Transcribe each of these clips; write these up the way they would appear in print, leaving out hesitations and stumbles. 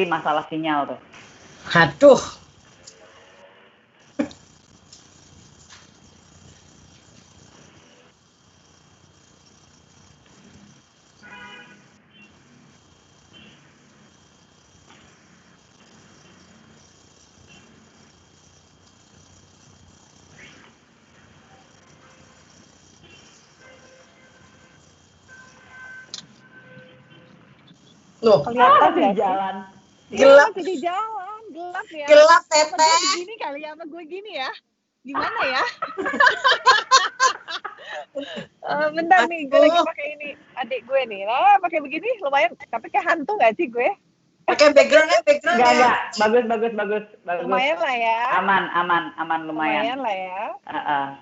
masalah sinyal tuh. Aduh. Loh, kelihatan di nggak sih? jalan. Gelap. Masih di jalan, gelap ya. Gelap, Apa Teteh. gue begini kali ya, apa gue gini ya? Gimana ya? Bentar nih, gue lagi pakai ini adik gue nih. Nah, pakai begini lumayan, tapi kayak hantu nggak sih gue? Pakai backgroundnya. Enggak. Bagus. Lumayan lah ya. Aman, lumayan. Lumayan lah ya.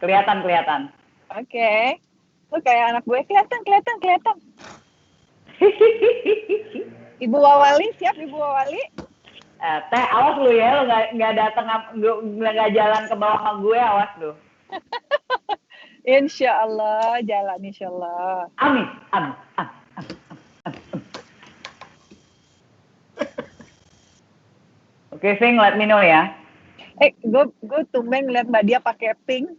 Kelihatan. Oke. Lu kayak anak gue, kelihatan. Ibu Wawali, siap Ibu Wawali? Teh, awas lu ya, lu nggak datang, nggak jalan ke bawah sama gue, awas lu. Insya Allah, jalan insya Allah. Amin. Oke, Sing, let me know ya. Gue tumben ngeliat Mbak Dia pakai pink.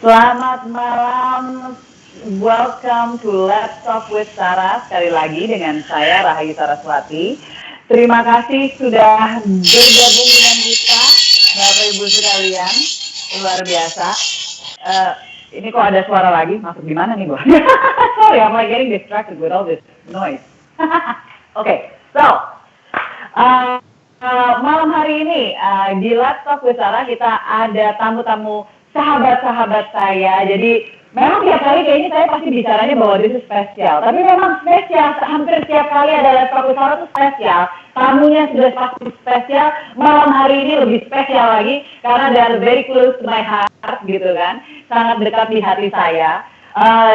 Selamat malam, welcome to Let's Talk with Sarah. Sekali lagi dengan saya Rahayu Saraswati. Terima kasih sudah bergabung dengan kita, Bapak Ibu sekalian. Luar biasa. Ini kok ada suara lagi, masuk di mana nih, Bu? Sorry, I'm like getting distracted with all this noise. Okay, so malam hari ini di Let's Talk with Sarah kita ada tamu-tamu sahabat-sahabat saya. Jadi memang tiap kali kayaknya saya pasti bicaranya bahwa this is spesial. Tapi memang spesial, hampir setiap kali ada Let's Talk with Sarah itu spesial. Tamunya sudah pasti spesial. Malam hari ini lebih spesial lagi karena they are very close to my heart gitu kan. Sangat dekat di hati saya.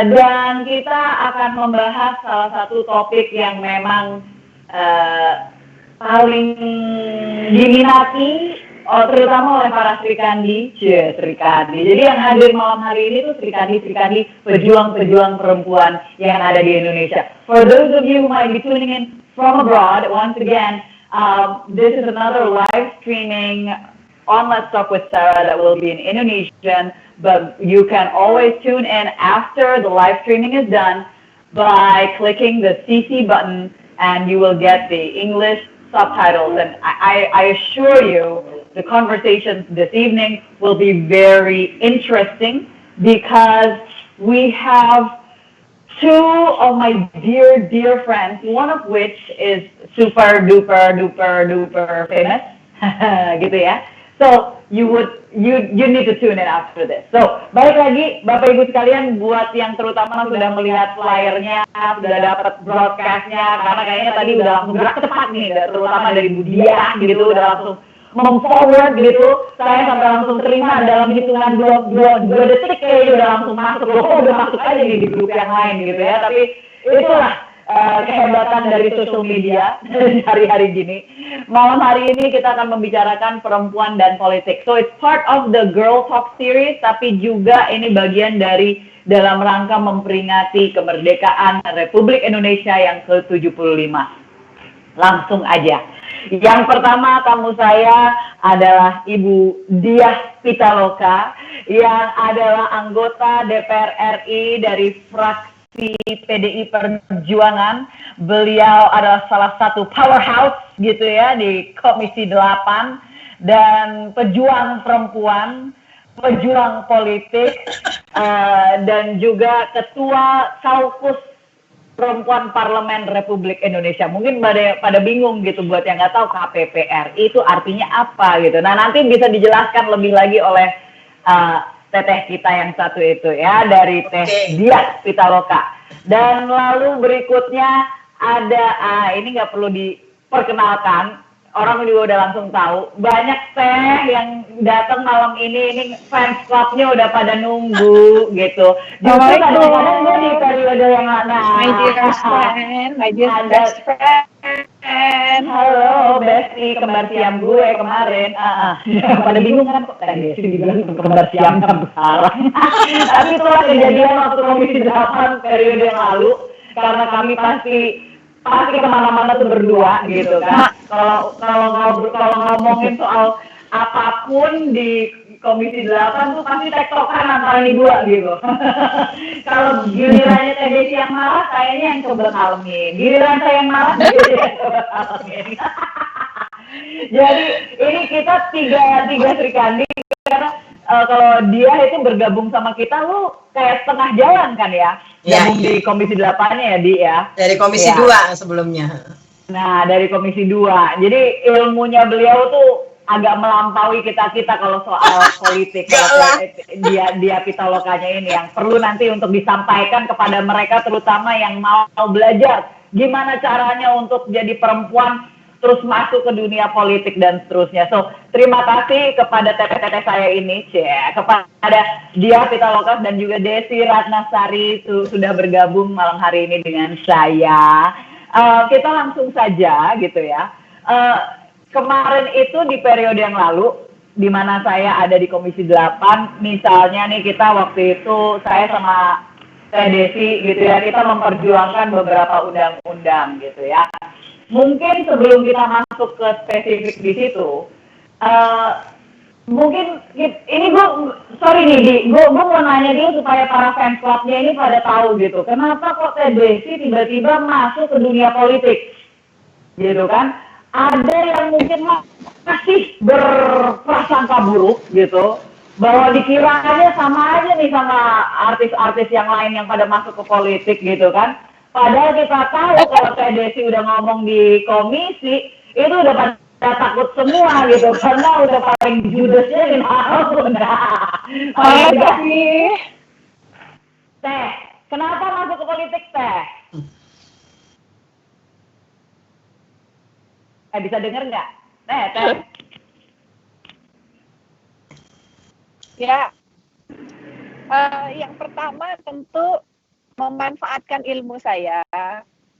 Dan kita akan membahas salah satu topik yang memang paling diminati, terutama oleh para Sri Kandi. Jadi yang hadir malam hari ini tuh Sri Kandi, pejuang-pejuang perempuan yang ada di Indonesia. For those of you who might be tuning in from abroad, once again, this is another live streaming on Let's Talk with Sarah that will be in Indonesian, but you can always tune in after the live streaming is done by clicking the CC button and you will get the English subtitles. And I assure you, the conversations this evening will be very interesting because we have two of my dear friends, one of which is super duper famous, gitu ya. So you need to tune in after this. So balik lagi Bapak Ibu sekalian, buat yang terutama sudah melihat flyernya, sudah dapat broadcastnya, karena kayaknya tadi udah langsung gerak cepat nih, terutama dari Bu Dia gitu, udah langsung mem-forward gitu. Saya sampai langsung terima dalam hitungan 2 detik kayaknya udah langsung masuk. Udah masuk aja nih di grup yang lain gitu ya. Tapi itulah kehebatan dari social media hari-hari gini. Malam hari ini kita akan membicarakan perempuan dan politik. So it's part of the Girl Talk series, tapi juga ini bagian dari dalam rangka memperingati kemerdekaan Republik Indonesia yang ke-75. Langsung aja. Yang pertama tamu saya adalah Ibu Diah Pitaloka yang adalah anggota DPR RI dari fraksi PDI Perjuangan. Beliau adalah salah satu powerhouse gitu ya di Komisi 8 dan pejuang perempuan, pejuang politik, dan juga ketua Kaukus Perempuan Parlemen Republik Indonesia. Mungkin pada bingung gitu buat yang nggak tahu KPPR itu artinya apa gitu. Nah nanti bisa dijelaskan lebih lagi oleh teteh kita yang satu itu ya, dari Teh Diah Pitaloka. Dan lalu berikutnya ada ini nggak perlu diperkenalkan, orang juga udah langsung tahu. Banyak teh yang datang malam ini fans clubnya udah pada nunggu gitu. Justru kadang-kadang gue di periode yang My dearest friend, my dearest best friend. Halo Besti, kembar siam gue kemarin. Pada bingung kan kok tadi dibilang kembar siam sekarang. Tapi itulah kejadian waktu Komisi 8 periode yang lalu, karena kami pasti kemana-mana tuh berdua gitu kan. Kalau ngomongin soal apapun di Komisi 8 tuh pasti tektokan antara ini dua gitu. Kalau gilirannya Teh Desi yang marah, kayaknya yang coba kalemin. Giliran saya yang marah, dia yang coba kalemin. Jadi ini kita tiga Sri Kandi, karena kalau dia itu bergabung sama kita, lu kayak setengah jalan kan ya? Gabung di Komisi 8-nya ya, Di ya? Dari Komisi 2 sebelumnya. Nah, dari Komisi 2. Jadi ilmunya beliau tuh agak melampaui kita kalau soal politik. Dia Pitalokanya ini yang perlu nanti untuk disampaikan kepada mereka, terutama yang mau belajar gimana caranya untuk jadi perempuan terus masuk ke dunia politik dan seterusnya. So, terima kasih kepada teteh-teteh saya ini, kepada Diah Pitaloka dan juga Desi Ratnasari sudah bergabung malam hari ini dengan saya. Kita langsung saja gitu ya. Kemarin itu di periode yang lalu, di mana saya ada di Komisi 8, misalnya nih kita waktu itu, saya sama Teh Desi gitu ya, kita memperjuangkan beberapa undang-undang gitu ya. Mungkin sebelum kita masuk ke spesifik di situ, mungkin ini gue mau nanya dulu supaya para fans clubnya ini pada tahu gitu, kenapa kok Teh Desi tiba-tiba masuk ke dunia politik, gitu kan? Ada yang mungkin masih berprasangka buruk gitu, bahwa dikiranya sama aja nih sama artis-artis yang lain yang pada masuk ke politik gitu kan. Padahal kita tahu kalau Teh Desi udah ngomong di komisi, itu udah pada takut semua gitu, karena udah paling judesnya di tahun. Teh, kenapa masuk ke politik, Teh? Bisa denger nggak? Teh? Ya, yang pertama tentu memanfaatkan ilmu saya.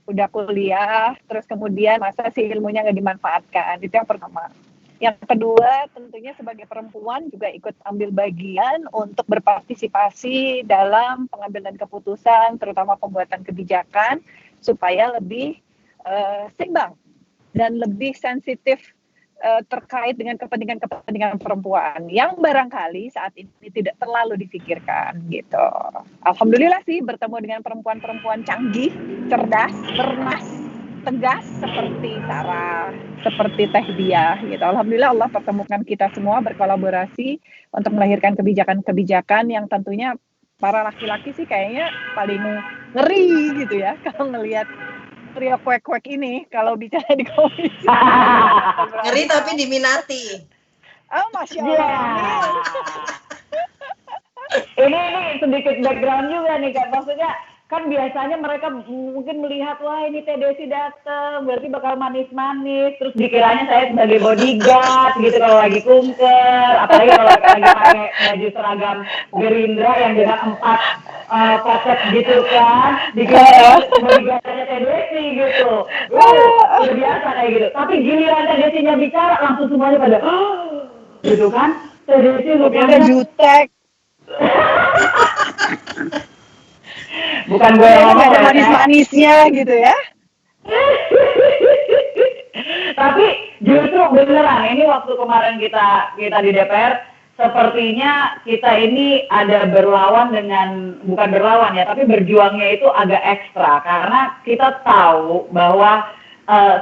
Udah kuliah, terus kemudian masa sih ilmunya nggak dimanfaatkan, itu yang pertama. Yang kedua, tentunya sebagai perempuan juga ikut ambil bagian untuk berpartisipasi dalam pengambilan keputusan, terutama pembuatan kebijakan, supaya lebih seimbang dan lebih sensitif terkait dengan kepentingan perempuan yang barangkali saat ini tidak terlalu difikirkan gitu. Alhamdulillah sih bertemu dengan perempuan-perempuan canggih, cerdas, bernas, tegas seperti Sarah, seperti Teh Diah gitu. Alhamdulillah Allah pertemukan kita semua berkolaborasi untuk melahirkan kebijakan-kebijakan yang tentunya para laki-laki sih kayaknya paling ngeri gitu ya kalau ngelihat trio kuek-kuek ini kalau bicara di komisi. Ngeri tapi diminati. Oh, Masya Allah. Ini sedikit background juga nih Kak. Maksudnya kan biasanya mereka mungkin melihat, wah ini Teh Desi datang, berarti bakal manis-manis. Terus dikiranya saya sebagai bodyguard gitu kalau lagi kunker. Apalagi kalau lagi pakai baju seragam Gerindra yang dengan 4 pocket gitu kan. Dikiranya bodyguardnya Teh Desi gitu. Udah biasa kayak gitu. Tapi giliran Teh Desinya bicara, langsung semuanya pada gitu kan. Teh Desi ada jutek. Bukan gue yang ngomong, ada manis-manisnya gitu ya. Tapi justru beneran ini waktu kemarin kita di DPR, sepertinya kita ini ada bukan berlawan ya, tapi berjuangnya itu agak ekstra karena kita tahu bahwa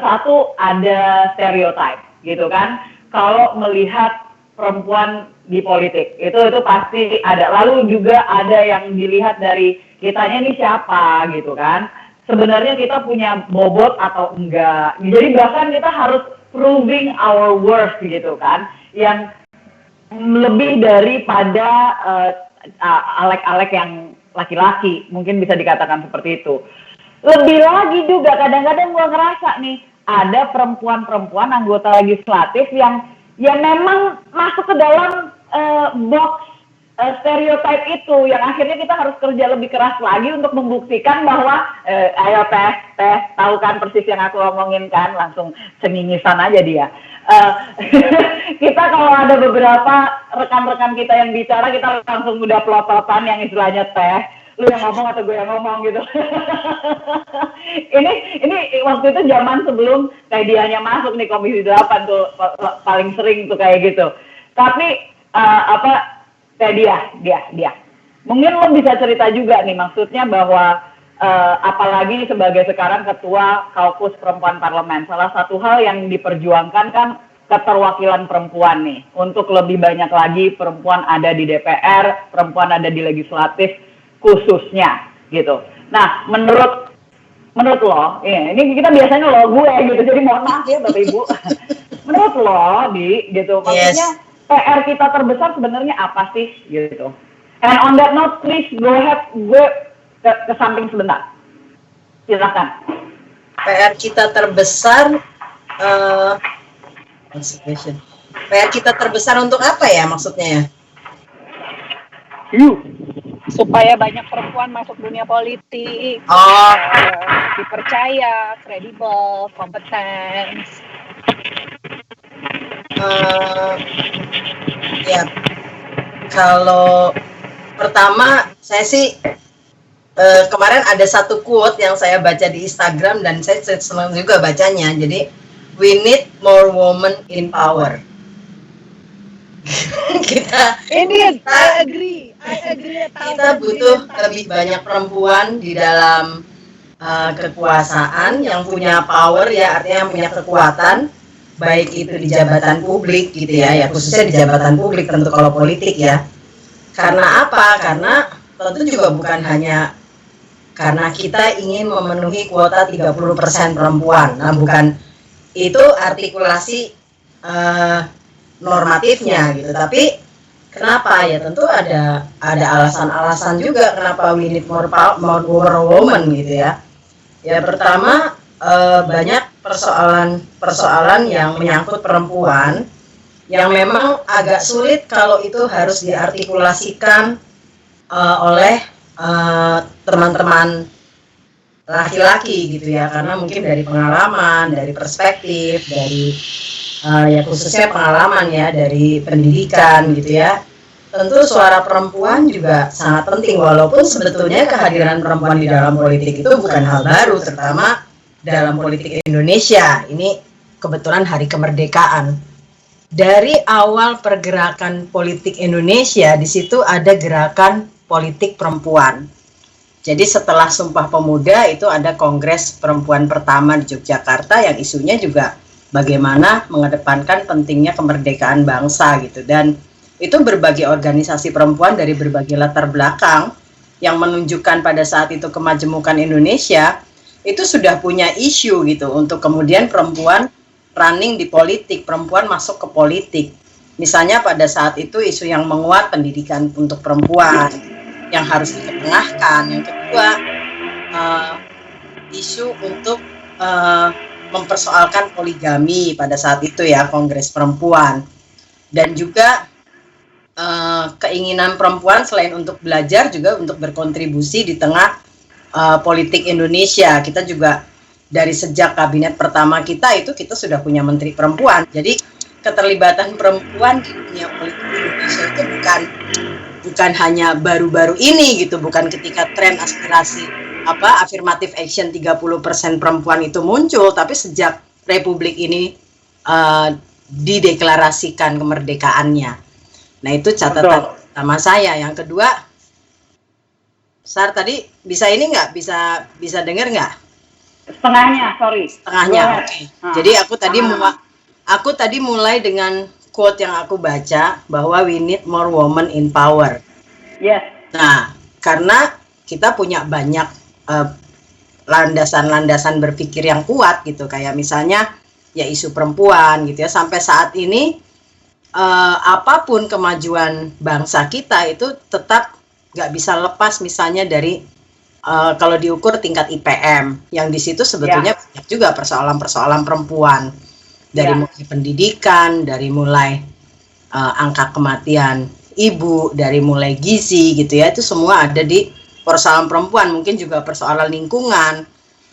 satu ada stereotype gitu kan, kalau melihat perempuan di politik itu pasti ada. Lalu juga ada yang dilihat dari kitanya ini siapa gitu kan. sebenarnya kita punya bobot atau enggak. Jadi bahkan kita harus proving our worth gitu kan, yang lebih daripada alek-alek yang laki-laki, mungkin bisa dikatakan seperti itu. Lebih lagi juga kadang-kadang gue ngerasa nih, ada perempuan-perempuan anggota legislatif yang memang masuk ke dalam box stereotype itu, yang akhirnya kita harus kerja lebih keras lagi untuk membuktikan bahwa ayo tes, tahu kan persis yang aku omongin kan, langsung cengingisan aja dia. Kita kalau ada beberapa rekan-rekan kita yang bicara, kita langsung udah pelototan yang istilahnya tes, lu yang ngomong atau gue yang ngomong gitu. ini waktu itu zaman sebelum kayak dianya masuk nih Komisi 8 tuh paling sering tuh kayak gitu. Tapi kayak dia. Mungkin lo bisa cerita juga nih, maksudnya bahwa apalagi sebagai sekarang ketua Kaukus Perempuan Parlemen, salah satu hal yang diperjuangkan kan keterwakilan perempuan nih, untuk lebih banyak lagi perempuan ada di DPR, perempuan ada di legislatif khususnya gitu. Nah, menurut lo, ini kita biasanya lo gue gitu, jadi mohon maaf ya Bapak Ibu. Menurut lo, gitu, maksudnya PR kita terbesar sebenarnya apa sih gitu. And on that note, please go ahead, gue ke samping sebentar. Silakan. PR kita terbesar, PR kita terbesar untuk apa ya maksudnya ya? Supaya banyak perempuan masuk dunia politik, dipercaya, kredibel, kompeten. Ya, kalau pertama saya sih kemarin ada satu quote yang saya baca di Instagram dan saya senang juga bacanya. Jadi, we need more women in power. I agree. Kita butuh lebih banyak perempuan di dalam kekuasaan yang punya power, ya artinya yang punya kekuatan, baik itu di jabatan publik gitu ya khususnya di jabatan publik, tentu kalau politik ya. Karena apa? Karena tentu juga bukan hanya karena kita ingin memenuhi kuota 30% perempuan. Nah, bukan itu artikulasi normatifnya gitu, tapi kenapa ya, tentu ada alasan-alasan juga kenapa we need more women gitu ya. Ya, pertama banyak persoalan yang menyangkut perempuan yang memang agak sulit kalau itu harus diartikulasikan oleh teman-teman laki-laki gitu ya, karena mungkin dari pengalaman, dari perspektif, dari ya khususnya pengalaman ya dari pendidikan gitu ya. Tentu suara perempuan juga sangat penting, walaupun sebetulnya kehadiran perempuan di dalam politik itu bukan hal baru, terutama dalam politik Indonesia. Ini kebetulan hari kemerdekaan. Dari awal pergerakan politik Indonesia, di situ ada gerakan politik perempuan. Jadi setelah Sumpah Pemuda itu ada Kongres Perempuan pertama di Yogyakarta yang isunya juga bagaimana mengedepankan pentingnya kemerdekaan bangsa gitu. Dan itu berbagai organisasi perempuan dari berbagai latar belakang yang menunjukkan pada saat itu kemajemukan Indonesia itu sudah punya isu gitu untuk kemudian perempuan running di politik, perempuan masuk ke politik. Misalnya pada saat itu isu yang menguat pendidikan untuk perempuan yang harus diketengahkan. Yang kedua, isu untuk mempersoalkan poligami pada saat itu ya, Kongres Perempuan. Dan juga keinginan perempuan selain untuk belajar juga untuk berkontribusi di tengah politik Indonesia. Kita juga dari sejak kabinet pertama kita sudah punya menteri perempuan. Jadi keterlibatan perempuan di dunia politik Indonesia itu bukan hanya baru-baru ini gitu, bukan ketika tren aspirasi affirmative action 30% perempuan itu muncul, tapi sejak Republik ini dideklarasikan kemerdekaannya. Nah, itu catatan pertama saya. Yang kedua, Sar tadi bisa ini nggak? Bisa dengar nggak? Setengahnya, sorry. Setengahnya, oke. Jadi aku tadi mulai dengan quote yang aku baca bahwa we need more women in power. Yes. Nah, karena kita punya banyak landasan-landasan berpikir yang kuat gitu, kayak misalnya ya isu perempuan gitu ya. Sampai saat ini apapun kemajuan bangsa kita itu tetap nggak bisa lepas misalnya dari kalau diukur tingkat IPM, yang di situ sebetulnya banyak juga persoalan-persoalan perempuan, dari mulai pendidikan, dari mulai angka kematian ibu, dari mulai gizi gitu ya, itu semua ada di persoalan perempuan. Mungkin juga persoalan lingkungan.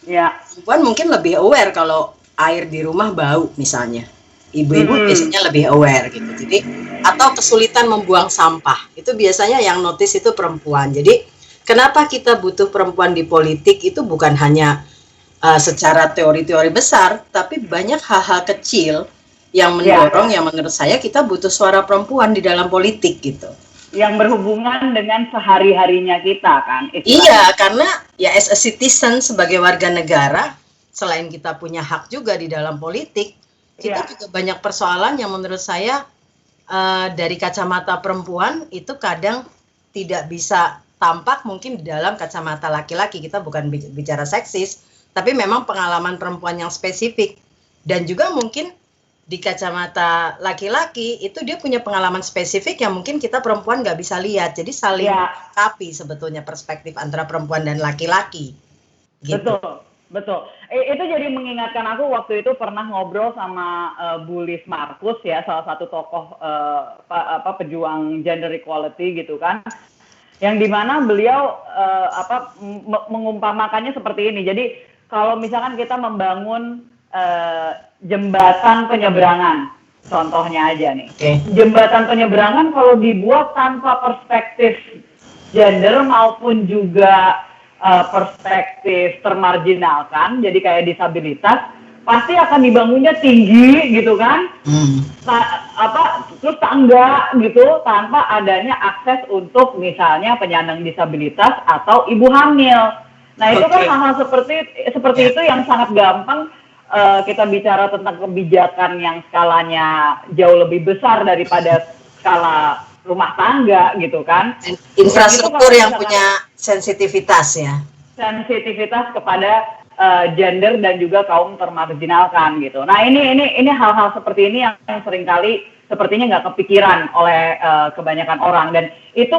Perempuan mungkin lebih aware kalau air di rumah bau misalnya. Ibu-ibu biasanya lebih aware gitu. Jadi atau kesulitan membuang sampah, itu biasanya yang notice itu perempuan. Jadi kenapa kita butuh perempuan di politik itu bukan hanya secara teori-teori besar, tapi banyak hal-hal kecil yang mendorong, yang menurut saya kita butuh suara perempuan di dalam politik gitu. Yang berhubungan dengan sehari-harinya kita kan. Iya, karena ya as a citizen, sebagai warga negara, selain kita punya hak juga di dalam politik, kita juga banyak persoalan yang menurut saya dari kacamata perempuan itu kadang tidak bisa tampak mungkin di dalam kacamata laki-laki. Kita bukan bicara seksis, tapi memang pengalaman perempuan yang spesifik. Dan juga mungkin di kacamata laki-laki itu dia punya pengalaman spesifik yang mungkin kita perempuan nggak bisa lihat. Jadi saling melengkapi sebetulnya perspektif antara perempuan dan laki-laki. Gitu. Betul. Itu jadi mengingatkan aku waktu itu pernah ngobrol sama Bu Liz Markus ya, salah satu tokoh pejuang gender equality gitu kan. Yang dimana beliau mengumpamakannya seperti ini. Jadi kalau misalkan kita membangun jembatan penyeberangan, contohnya aja nih. Jembatan penyeberangan kalau dibuat tanpa perspektif gender maupun juga perspektif termarginalkan, jadi kayak disabilitas, pasti akan dibangunnya tinggi gitu kan, terus tangga gitu, tanpa adanya akses untuk misalnya penyandang disabilitas atau ibu hamil. Nah itu kan hal-hal seperti itu yang sangat gampang kita bicara tentang kebijakan yang skalanya jauh lebih besar daripada skala rumah tangga gitu kan. Infrastruktur yang punya sensitivitas ya. Sensitivitas kepada gender dan juga kaum termarginalkan gitu. Nah ini hal-hal seperti ini yang seringkali sepertinya nggak kepikiran oleh kebanyakan orang. Dan itu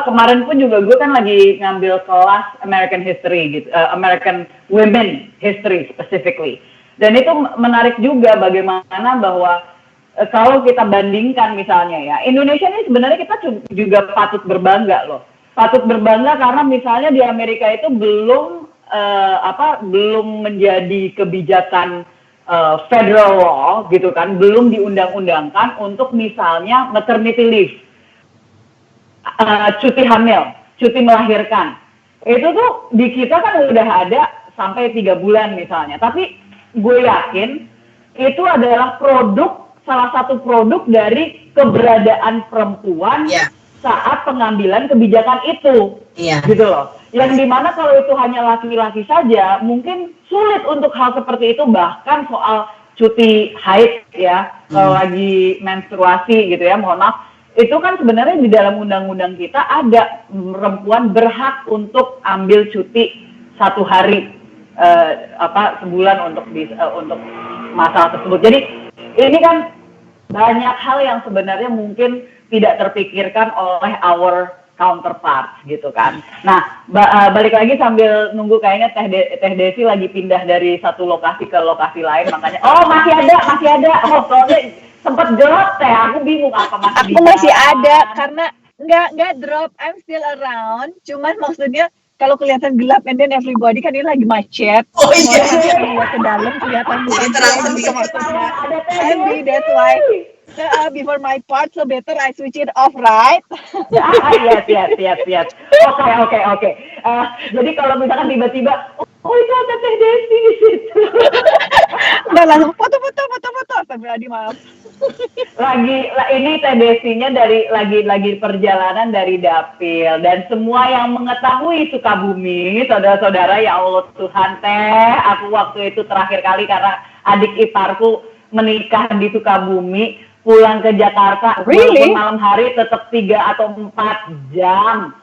kemarin pun juga gue kan lagi ngambil kelas American History gitu, American Women History specifically. Dan itu menarik juga bagaimana bahwa kalau kita bandingkan misalnya ya, Indonesia ini sebenarnya kita juga patut berbangga loh. Patut berbangga karena misalnya di Amerika itu belum menjadi kebijakan federal law gitu kan, belum diundang-undangkan untuk misalnya maternity leave, cuti hamil, cuti melahirkan. Itu tuh di kita kan udah ada sampai 3 bulan misalnya. Tapi gue yakin itu adalah salah satu produk dari keberadaan perempuan saat pengambilan kebijakan itu, gitu loh. Yang dimana kalau itu hanya laki-laki saja, mungkin sulit untuk hal seperti itu, bahkan soal cuti haid ya, kalau lagi menstruasi gitu ya, mohon maaf, itu kan sebenarnya di dalam undang-undang kita ada perempuan berhak untuk ambil cuti 1 hari sebulan untuk masalah tersebut. Jadi ini kan banyak hal yang sebenarnya mungkin tidak terpikirkan oleh our counterparts gitu kan. Nah, balik lagi sambil nunggu, kayaknya Teh Desi lagi pindah dari satu lokasi ke lokasi lain, makanya masih ada. Oh, soalnya sempat drop Teh, aku bingung apa masih. Aku masih ada karena nggak drop, I'm still around. Cuman maksudnya kalau kelihatan gelap and then everybody kan ini lagi macet. Oh iya. Lihat ke dalam kelihatan Andy, that's why. Before my part, so better I switch it off, right? Yes. Oke. Jadi kalau misalkan tiba-tiba, itu ada Teh Desi di situ. Udah langsung foto. Astagfirullahaladzim, maaf. Ini Teh Desinya lagi perjalanan dari Dapil, dan semua yang mengetahui Sukabumi, saudara-saudara, ya Allah Tuhan Teh, aku waktu itu terakhir kali karena adik iparku menikah di Sukabumi, pulang ke Jakarta, walaupun malam hari tetap 3 atau 4 jam.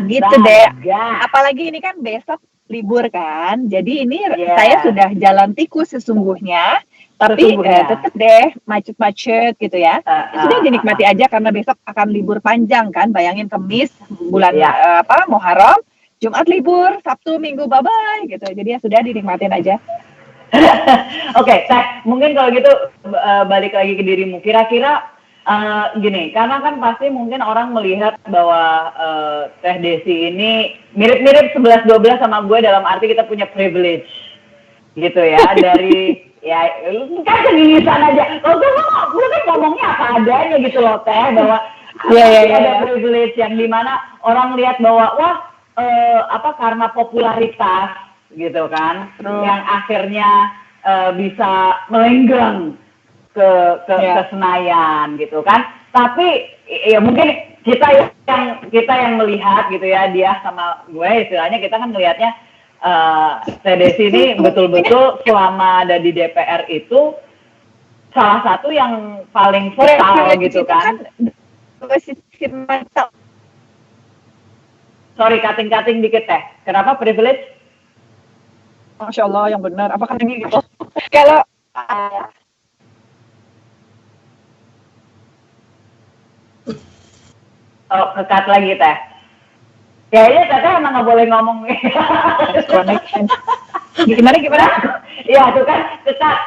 Gitu deh. Apalagi ini kan besok libur kan. Jadi ini Yes. saya sudah jalan tikus sesungguhnya, tapi tetap deh macet-macet gitu ya. Sudah dinikmati aja karena besok akan libur panjang kan. Bayangin Kamis bulan Muharram, Jumat libur, Sabtu, Minggu bye-bye gitu. Jadi ya sudah dinikmatin aja. Oke, Teh, mungkin kalau gitu balik lagi ke dirimu. Kira-kira gini, karena kan pasti mungkin orang melihat bahwa Teh Desi ini mirip-mirip 11-12 sama gue dalam arti kita punya privilege gitu ya. Dari ya kan seginisan aja. Kalau gue kan ngomongnya apa adanya gitu loh Teh, bahwa ada privilege yang dimana orang lihat bahwa wah karena popularitas gitu kan, yang akhirnya bisa melenggang ke Senayan gitu kan. Tapi ya mungkin kita yang melihat gitu ya, dia sama gue istilahnya kita kan melihatnya Teh Desi ini betul-betul selama ada di DPR itu salah satu yang paling vokal gitu kan. Sorry, cutting dikit Teh. Kenapa privilege? Masya Allah, yang benar. Apakah ini gitu? Kalau kekat lagi Teh. Kayaknya Teh emang nggak boleh ngomong. Connection. Gimana? Iya, tuh kan kekat.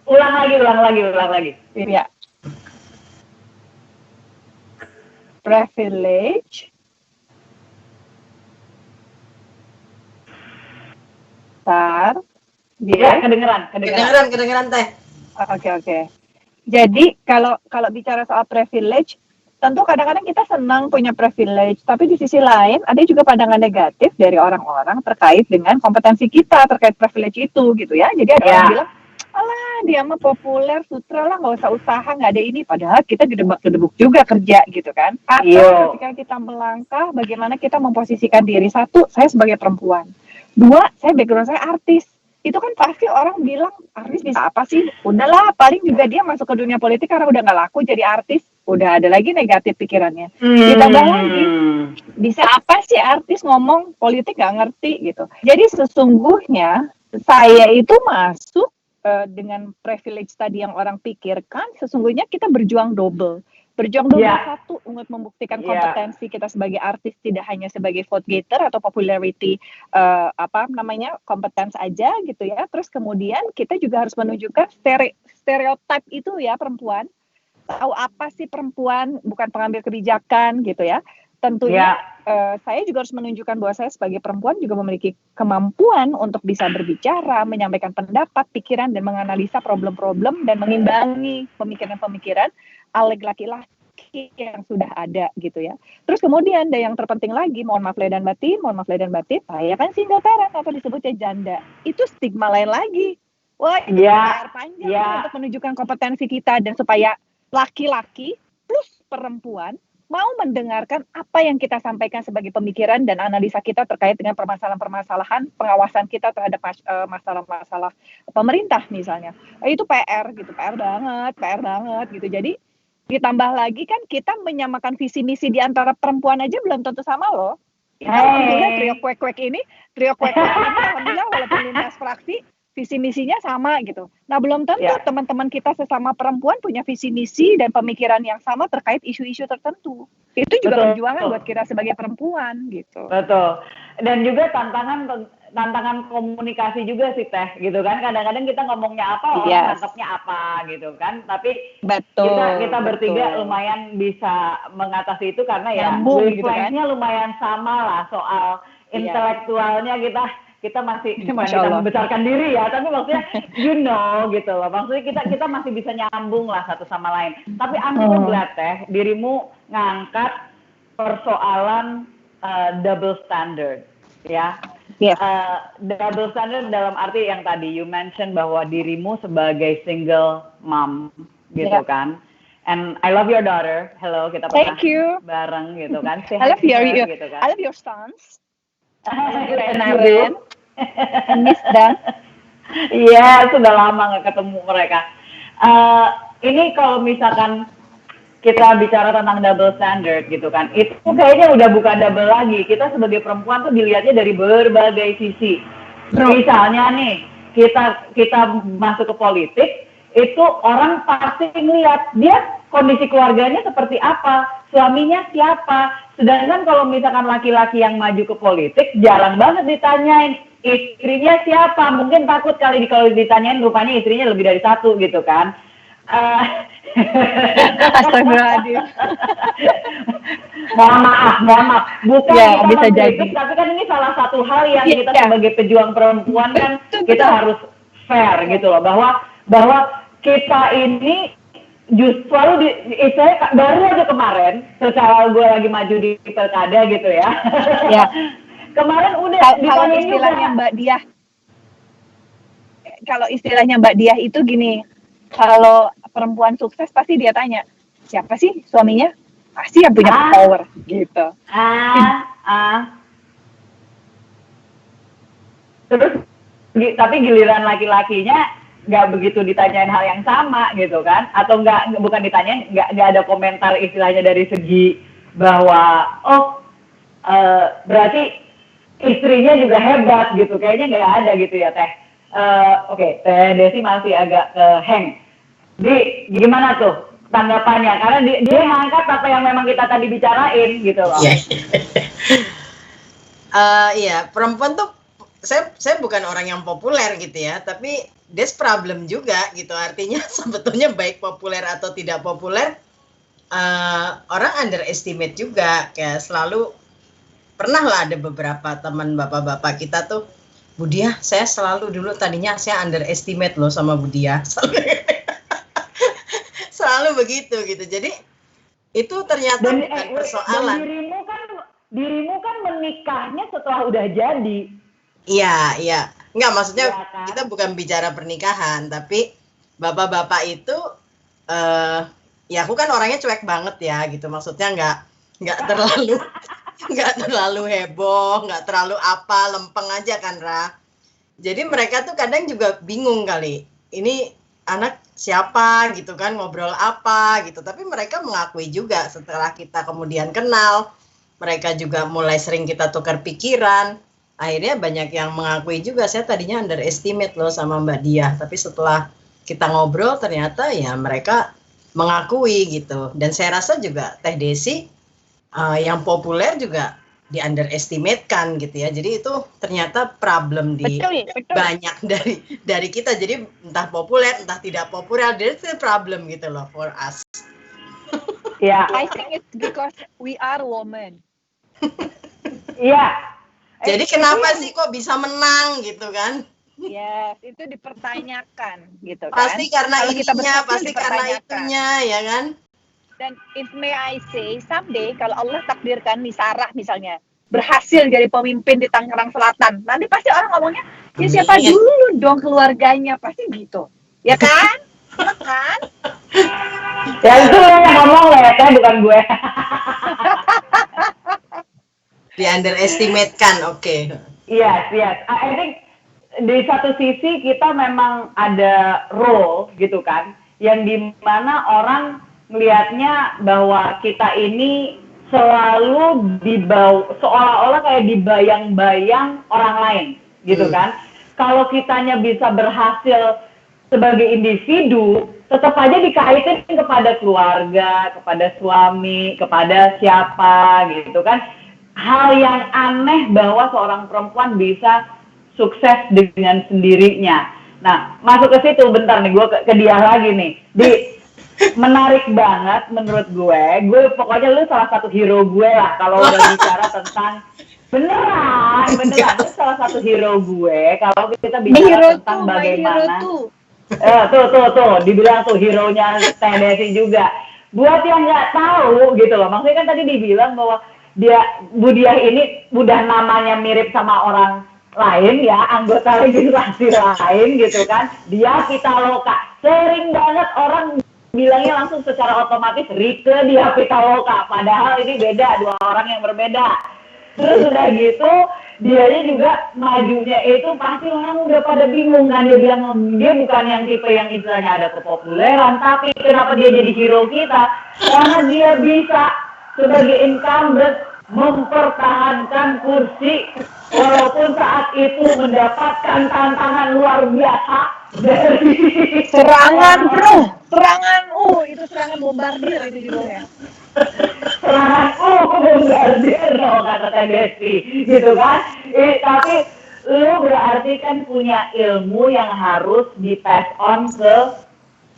Ulang lagi. Iya. Privilege. Dia kedengeran Teh. Oke. Jadi kalau bicara soal privilege, tentu kadang-kadang kita senang punya privilege, tapi di sisi lain ada juga pandangan negatif dari orang-orang terkait dengan kompetensi kita terkait privilege itu gitu ya. Jadi ada orang bilang, alah dia mah populer, sutra lah, nggak usah usaha, nggak ada ini. Padahal kita gedebak-gedebuk juga kerja gitu kan. Atau ketika kita melangkah, bagaimana kita memposisikan diri. Satu, saya sebagai perempuan. Dua, saya background saya artis. Itu kan pasti orang bilang, artis bisa apa sih? Udahlah, paling juga dia masuk ke dunia politik karena udah nggak laku jadi artis. Udah ada lagi negatif pikirannya. Ditambah lagi, bisa apa sih artis ngomong politik nggak ngerti gitu. Jadi sesungguhnya saya itu masuk dengan privilege tadi yang orang pikirkan, sesungguhnya kita berjuang double. Satu untuk membuktikan kompetensi kita sebagai artis, tidak hanya sebagai vote getter atau popularity kompetens aja gitu ya. Terus kemudian kita juga harus menunjukkan stereotip itu ya, perempuan tahu apa sih perempuan, bukan pengambil kebijakan gitu ya. Tentunya saya juga harus menunjukkan bahwa saya sebagai perempuan juga memiliki kemampuan untuk bisa berbicara, menyampaikan pendapat, pikiran, dan menganalisa problem-problem dan mengimbangi pemikiran-pemikiran laki-laki yang sudah ada gitu ya. Terus kemudian ada yang terpenting lagi, mohon maaf lahir dan batin, saya kan single parent atau disebutnya janda. Itu stigma lain lagi. Wah, itu PR panjang untuk menunjukkan kompetensi kita dan supaya laki-laki plus perempuan mau mendengarkan apa yang kita sampaikan sebagai pemikiran dan analisa kita terkait dengan permasalahan-permasalahan pengawasan kita terhadap masalah-masalah pemerintah misalnya. Itu PR gitu, PR banget gitu. Jadi ditambah lagi kan kita menyamakan visi misi di antara perempuan aja belum tentu sama loh. Alhamdulillah trio kuek-kuek ini alhamdulillah walaupun lintas fraksi visi misinya sama gitu. Nah belum tentu teman-teman kita sesama perempuan punya visi misi dan pemikiran yang sama terkait isu-isu tertentu. Itu juga perjuangan buat kita sebagai perempuan gitu. Betul. Dan juga tantangan komunikasi juga sih Teh gitu kan. Kadang-kadang kita ngomongnya apa, orang nangkepnya apa gitu kan. Tapi kita bertiga lumayan bisa mengatasi itu karena ya wavelength-nya lumayan sama lah soal intelektualnya kita masih bisa membesarkan diri ya, tapi maksudnya gitu loh, maksudnya kita masih bisa nyambung lah satu sama lain. Tapi I'm so glad Teh, dirimu ngangkat persoalan double standard ya. Double standard dalam arti yang tadi you mention bahwa dirimu sebagai single mom gitu kan. And I love your daughter. Hello, kita pernah bareng gitu kan. I love your sons. Kemarin miss dan sudah lama nggak ketemu mereka. Ini kalau misalkan kita bicara tentang double standard gitu kan, itu kayaknya udah bukan double lagi. Kita sebagai perempuan tuh dilihatnya dari berbagai sisi. Misalnya nih, kita masuk ke politik, itu orang pasti ngeliat dia kondisi keluarganya seperti apa, suaminya siapa. Sedangkan kalau misalkan laki-laki yang maju ke politik, jarang banget ditanyain istrinya siapa. Mungkin takut kali kalau ditanyain rupanya istrinya lebih dari satu gitu kan. Astagfirullahaladzim. mohon maaf. Bukan Ya, kita bisa mengkritik, jadi. tapi kan ini salah satu hal yang Iya. kita sebagai pejuang perempuan kan kita harus fair gitu loh, bahwa kita ini justru selalu saya baru aja kemarin secara gue lagi maju di pilkada gitu ya. Ya. Kemarin udah Kalau ditanyain istilahnya juga. Mbak Diah, kalau istilahnya Mbak Diah itu gini, kalau perempuan sukses pasti dia tanya, siapa sih suaminya? Pasti yang punya power gitu. Terus tapi giliran laki-lakinya nggak begitu ditanyain hal yang sama gitu kan, atau bukan ditanyain, nggak ada komentar istilahnya dari segi bahwa berarti istrinya juga hebat gitu, kayaknya nggak ada gitu ya Teh. Oke, Teh Desi masih agak hang. Di gimana tuh tanggapannya, karena dia ngangkat apa yang memang kita tadi bicarain gitu loh. Iya, perempuan tuh saya bukan orang yang populer gitu ya, tapi there's problem juga gitu. Artinya sebetulnya baik populer atau tidak populer, orang underestimate juga. Kayak selalu pernah lah ada beberapa teman bapak-bapak kita tuh, Bu Diah, saya selalu dulu tadinya saya underestimate loh sama Bu Diah. Selalu begitu gitu. Jadi itu ternyata bukan persoalan. Dan dirimu kan menikahnya setelah udah jadi. Iya. Enggak, maksudnya ya, kan? Kita bukan bicara pernikahan, tapi bapak-bapak itu ya aku kan orangnya cuek banget ya gitu. Maksudnya nggak terlalu heboh, nggak terlalu lempeng aja kan, Ra. Jadi mereka tuh kadang juga bingung kali. Ini anak siapa gitu kan, ngobrol apa gitu. Tapi mereka mengakui juga setelah kita kemudian kenal, mereka juga mulai sering kita tukar pikiran. Akhirnya banyak yang mengakui juga, saya tadinya underestimate loh sama Mbak Diah, tapi setelah kita ngobrol ternyata ya mereka mengakui gitu. Dan saya rasa juga Teh Desi yang populer juga di underestimate kan gitu ya. Jadi itu ternyata problem di betul. banyak dari kita. Jadi entah populer entah tidak populer, that's the problem gitu loh for us. Yeah. I think it's because we are women. Iya. Jadi kenapa sih kok bisa menang gitu kan? Yes, itu dipertanyakan gitu kan. Pasti karena Kalau kita ininya, bersaksi, pasti karena dipertanyakan. itunya ya kan. Dan if may I say, someday kalau Allah takdirkan nih Sarah misalnya berhasil jadi pemimpin di Tangerang Selatan, nanti pasti orang ngomongnya, ya siapa dulu dong keluarganya, pasti gitu. Ya kan? Ya kan? Ya itu yang ngomong lah ya, kan bukan gue. Di underestimate kan, oke. Yes. I think di satu sisi kita memang ada role gitu kan, yang dimana orang melihatnya bahwa kita ini selalu seolah-olah kayak dibayang-bayang orang lain gitu kan. Kalau kitanya bisa berhasil sebagai individu, tetap aja dikaitin kepada keluarga, kepada suami, kepada siapa gitu kan. Hal yang aneh bahwa seorang perempuan bisa sukses dengan sendirinya. Nah, masuk ke situ bentar nih, gue ke dia lagi nih. Menarik banget menurut gue pokoknya lu salah satu hero gue lah kalau udah bicara tentang beneran lu salah satu hero gue kalau kita bicara tentang bagaimana tuh dibilang tuh hero-nya Teh Desi juga. Buat yang nggak tahu gitu loh, maksudnya kan tadi dibilang bahwa Bu Diah ini udah namanya mirip sama orang lain ya, anggota legislasi lain gitu kan. Dia Pitaloka, sering banget orang bilangnya langsung secara otomatis Rike Diah Pitaloka, padahal ini beda, dua orang yang berbeda. Terus udah gitu dianya juga majunya itu pasti orang udah pada bingung kan, dia bilang dia bukan yang tipe yang istilahnya ada kepopuleran, tapi kenapa dia jadi hero kita, karena dia bisa sebagai incumbent mempertahankan kursi walaupun saat itu mendapatkan tantangan luar biasa dari Serangan bro, serangan itu serangan bombardir itu judulnya. serangan bombardir loh kata Teh Desi gitu kan. Tapi lu berarti kan punya ilmu yang harus di pass on ke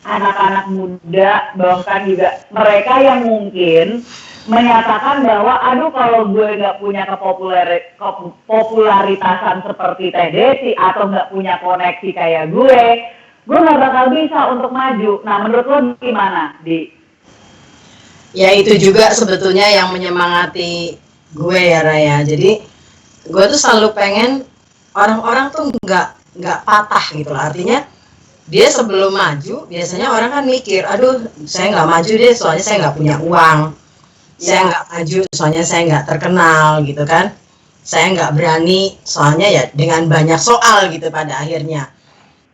anak-anak muda, bahkan juga mereka yang mungkin menyatakan bahwa aduh kalau gue nggak punya kepopularitasan seperti Teh Desi atau nggak punya koneksi kayak gue nggak bakal bisa untuk maju. Nah menurut lo gimana, Di? Ya itu juga sebetulnya yang menyemangati gue ya Raya. Jadi gue tuh selalu pengen orang-orang tuh nggak patah gitu lah. Artinya dia sebelum maju biasanya orang kan mikir, aduh saya nggak maju deh soalnya saya nggak punya uang. Saya nggak maju soalnya saya nggak terkenal gitu kan. Saya nggak berani soalnya ya dengan banyak soal gitu pada akhirnya.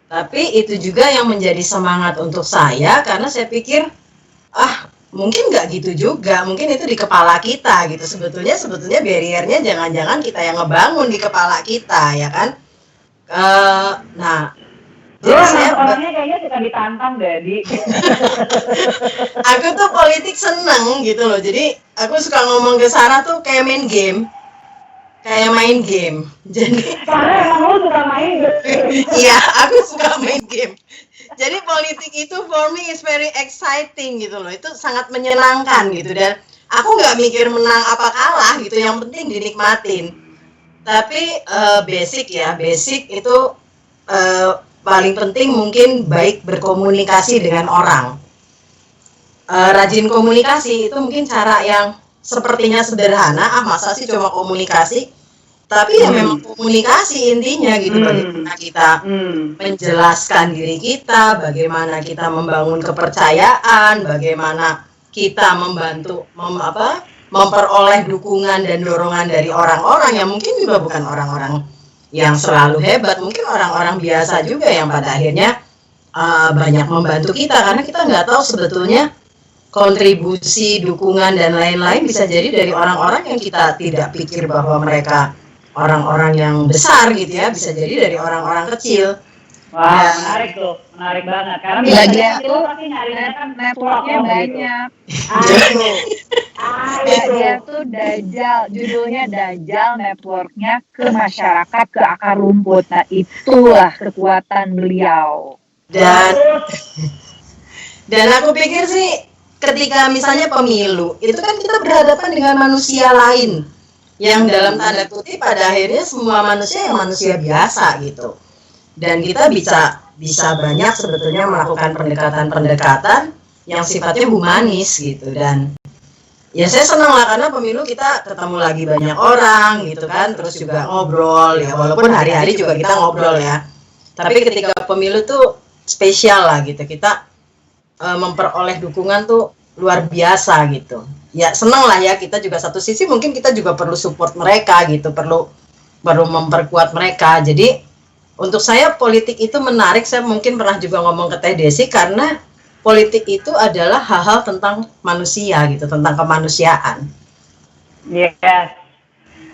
Tapi itu juga yang menjadi semangat untuk saya karena saya pikir mungkin nggak gitu juga, mungkin itu di kepala kita gitu. Sebetulnya barriernya jangan-jangan kita yang ngebangun di kepala kita ya kan. Jadi saya orangnya kayaknya suka ditantang deh, Di. Aku tuh politik seneng gitu loh. Jadi aku suka ngomong ke Sarah tuh kayak main game. Jadi Karena emang lu suka main game. iya, aku suka main game. Jadi politik itu for me is very exciting gitu loh. Itu sangat menyenangkan gitu dan aku nggak mikir menang apa kalah gitu. Yang penting dinikmatin. Tapi basic itu paling penting mungkin baik berkomunikasi dengan orang. Rajin komunikasi itu mungkin cara yang sepertinya sederhana, masa sih cuma komunikasi, tapi ya memang komunikasi intinya gitu. Bagaimana kita menjelaskan diri kita, bagaimana kita membangun kepercayaan, bagaimana kita membantu memperoleh dukungan dan dorongan dari orang-orang yang mungkin juga bukan orang-orang yang selalu hebat, mungkin orang-orang biasa juga yang pada akhirnya banyak membantu kita karena kita nggak tahu sebetulnya kontribusi, dukungan dan lain-lain bisa jadi dari orang-orang yang kita tidak pikir bahwa mereka orang-orang yang besar gitu ya, bisa jadi dari orang-orang kecil. Wah, menarik tuh, menarik banget. Karena dia itu pasti nyarinya kan networknya banyak. Dia tuh Dajjal, judulnya Dajjal, networknya ke masyarakat, ke akar rumput. Nah itulah kekuatan beliau. Dan aku pikir sih ketika misalnya pemilu, itu kan kita berhadapan dengan manusia lain yang dalam tanda kutip pada akhirnya semua manusia yang manusia biasa gitu. Dan kita bisa banyak sebetulnya melakukan pendekatan-pendekatan yang sifatnya humanis gitu. Dan ya saya senang lah karena pemilu kita ketemu lagi banyak orang gitu kan, terus juga ngobrol ya, walaupun hari-hari juga kita ngobrol ya. Tapi ketika pemilu tuh spesial lah gitu, kita memperoleh dukungan tuh luar biasa gitu. Ya senang lah ya, kita juga satu sisi mungkin kita juga perlu support mereka gitu, perlu memperkuat mereka. Jadi untuk saya politik itu menarik. Saya mungkin pernah juga ngomong ke Teh Desi karena politik itu adalah hal-hal tentang manusia gitu, tentang kemanusiaan. Yes.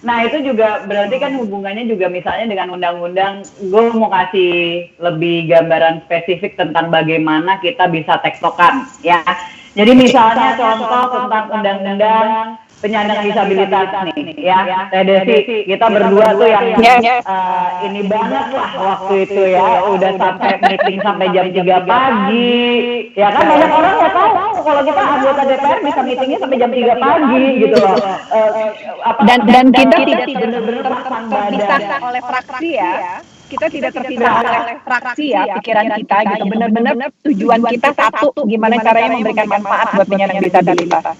Nah itu juga berarti kan hubungannya juga misalnya dengan undang-undang. Gue mau kasih lebih gambaran spesifik tentang bagaimana kita bisa tektokan ya. Jadi misalnya contoh tentang undang-undang penyandang disabilitas nih ya, Teh Desi, kita berdua tuh yang ini banget lah waktu itu ya, udah sampai meeting sampai jam 3 pagi ya kan, banyak orang nggak tahu kalau kita anggota DPR bisa meetingnya sampai jam 3 pagi gitu loh. Dan kita tidak benar-benar terpisahkan oleh fraksi ya. Kita tidak terpisah oleh fraksi ya, pikiran kita gitu. Benar-benar tujuan kita satu, gimana caranya memberikan manfaat buat penyandang disabilitas.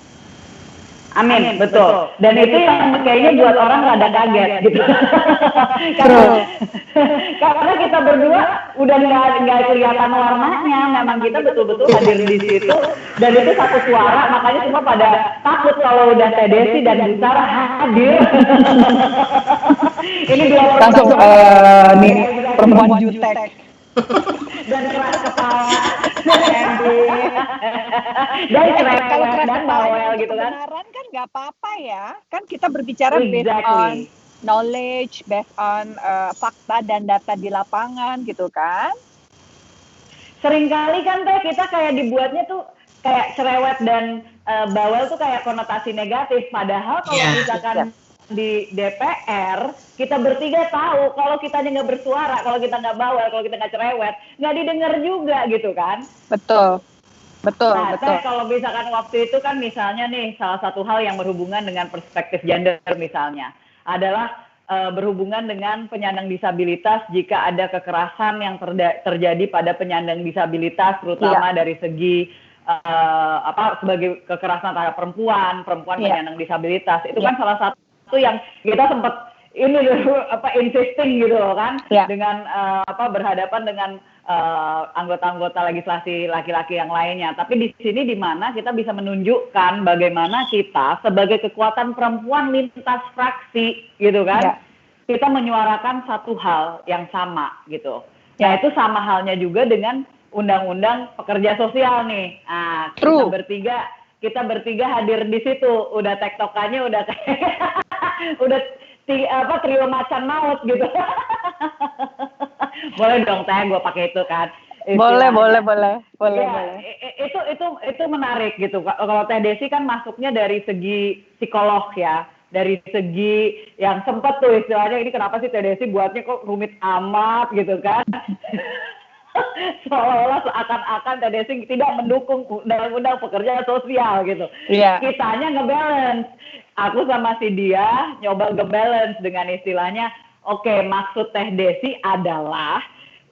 Amin, betul. Dan itu yang kayaknya buat orang rada kaget gitu. Karena kita berdua udah nggak kelihatan warnanya, memang kita betul-betul hadir di situ. Dan itu satu suara, makanya semua pada takut kalau udah Teh Desi dan Bu Sarah hadir. Ini dia langsung nih perempuan jutek. dan keras kepala dan cerewet Kalau keras dan kepala bawel untuk gitu kan. kebenaran kan nggak apa-apa ya. Kan kita berbicara based on Exactly. knowledge, based on fakta dan data di lapangan gitu kan. Seringkali kan Teh kita kayak dibuatnya tuh kayak cerewet dan bawel tuh kayak konotasi negatif. Padahal kalau Iya. misalkan di DPR kita bertiga tahu kalau kitanya nggak bersuara, kalau kita nggak bawel, kalau kita nggak cerewet, nggak didengar juga gitu kan. Betul. Nah, Teh, kalau misalkan waktu itu kan misalnya nih salah satu hal yang berhubungan dengan perspektif gender misalnya adalah berhubungan dengan penyandang disabilitas jika ada kekerasan yang terjadi pada penyandang disabilitas terutama dari segi sebagai kekerasan terhadap perempuan penyandang disabilitas itu kan salah satu yang kita sempat ini dulu insisting gitu loh kan dengan berhadapan dengan anggota-anggota legislasi laki-laki yang lainnya. Tapi di sini di mana kita bisa menunjukkan bagaimana kita sebagai kekuatan perempuan lintas fraksi gitu kan. Kita menyuarakan satu hal yang sama gitu. Nah, itu sama halnya juga dengan undang-undang pekerja sosial nih. Nah, kita bertiga hadir di situ. Udah tektokannya udah kayak udah trio macan maut gitu. Boleh dong Teh, gue pakai itu kan. Boleh. Itu menarik gitu. Kalau Teh Desi kan masuknya dari segi psikolog ya, dari segi yang sempat tuh istilahnya ini kenapa sih Teh Desi buatnya kok rumit amat gitu kan. Seolah-olah seakan-akan Teh Desi tidak mendukung undang-undang pekerja sosial gitu. Kitanya ngebalance. Aku sama si dia nyoba ngebalance dengan istilahnya, oke, maksud Teh Desi adalah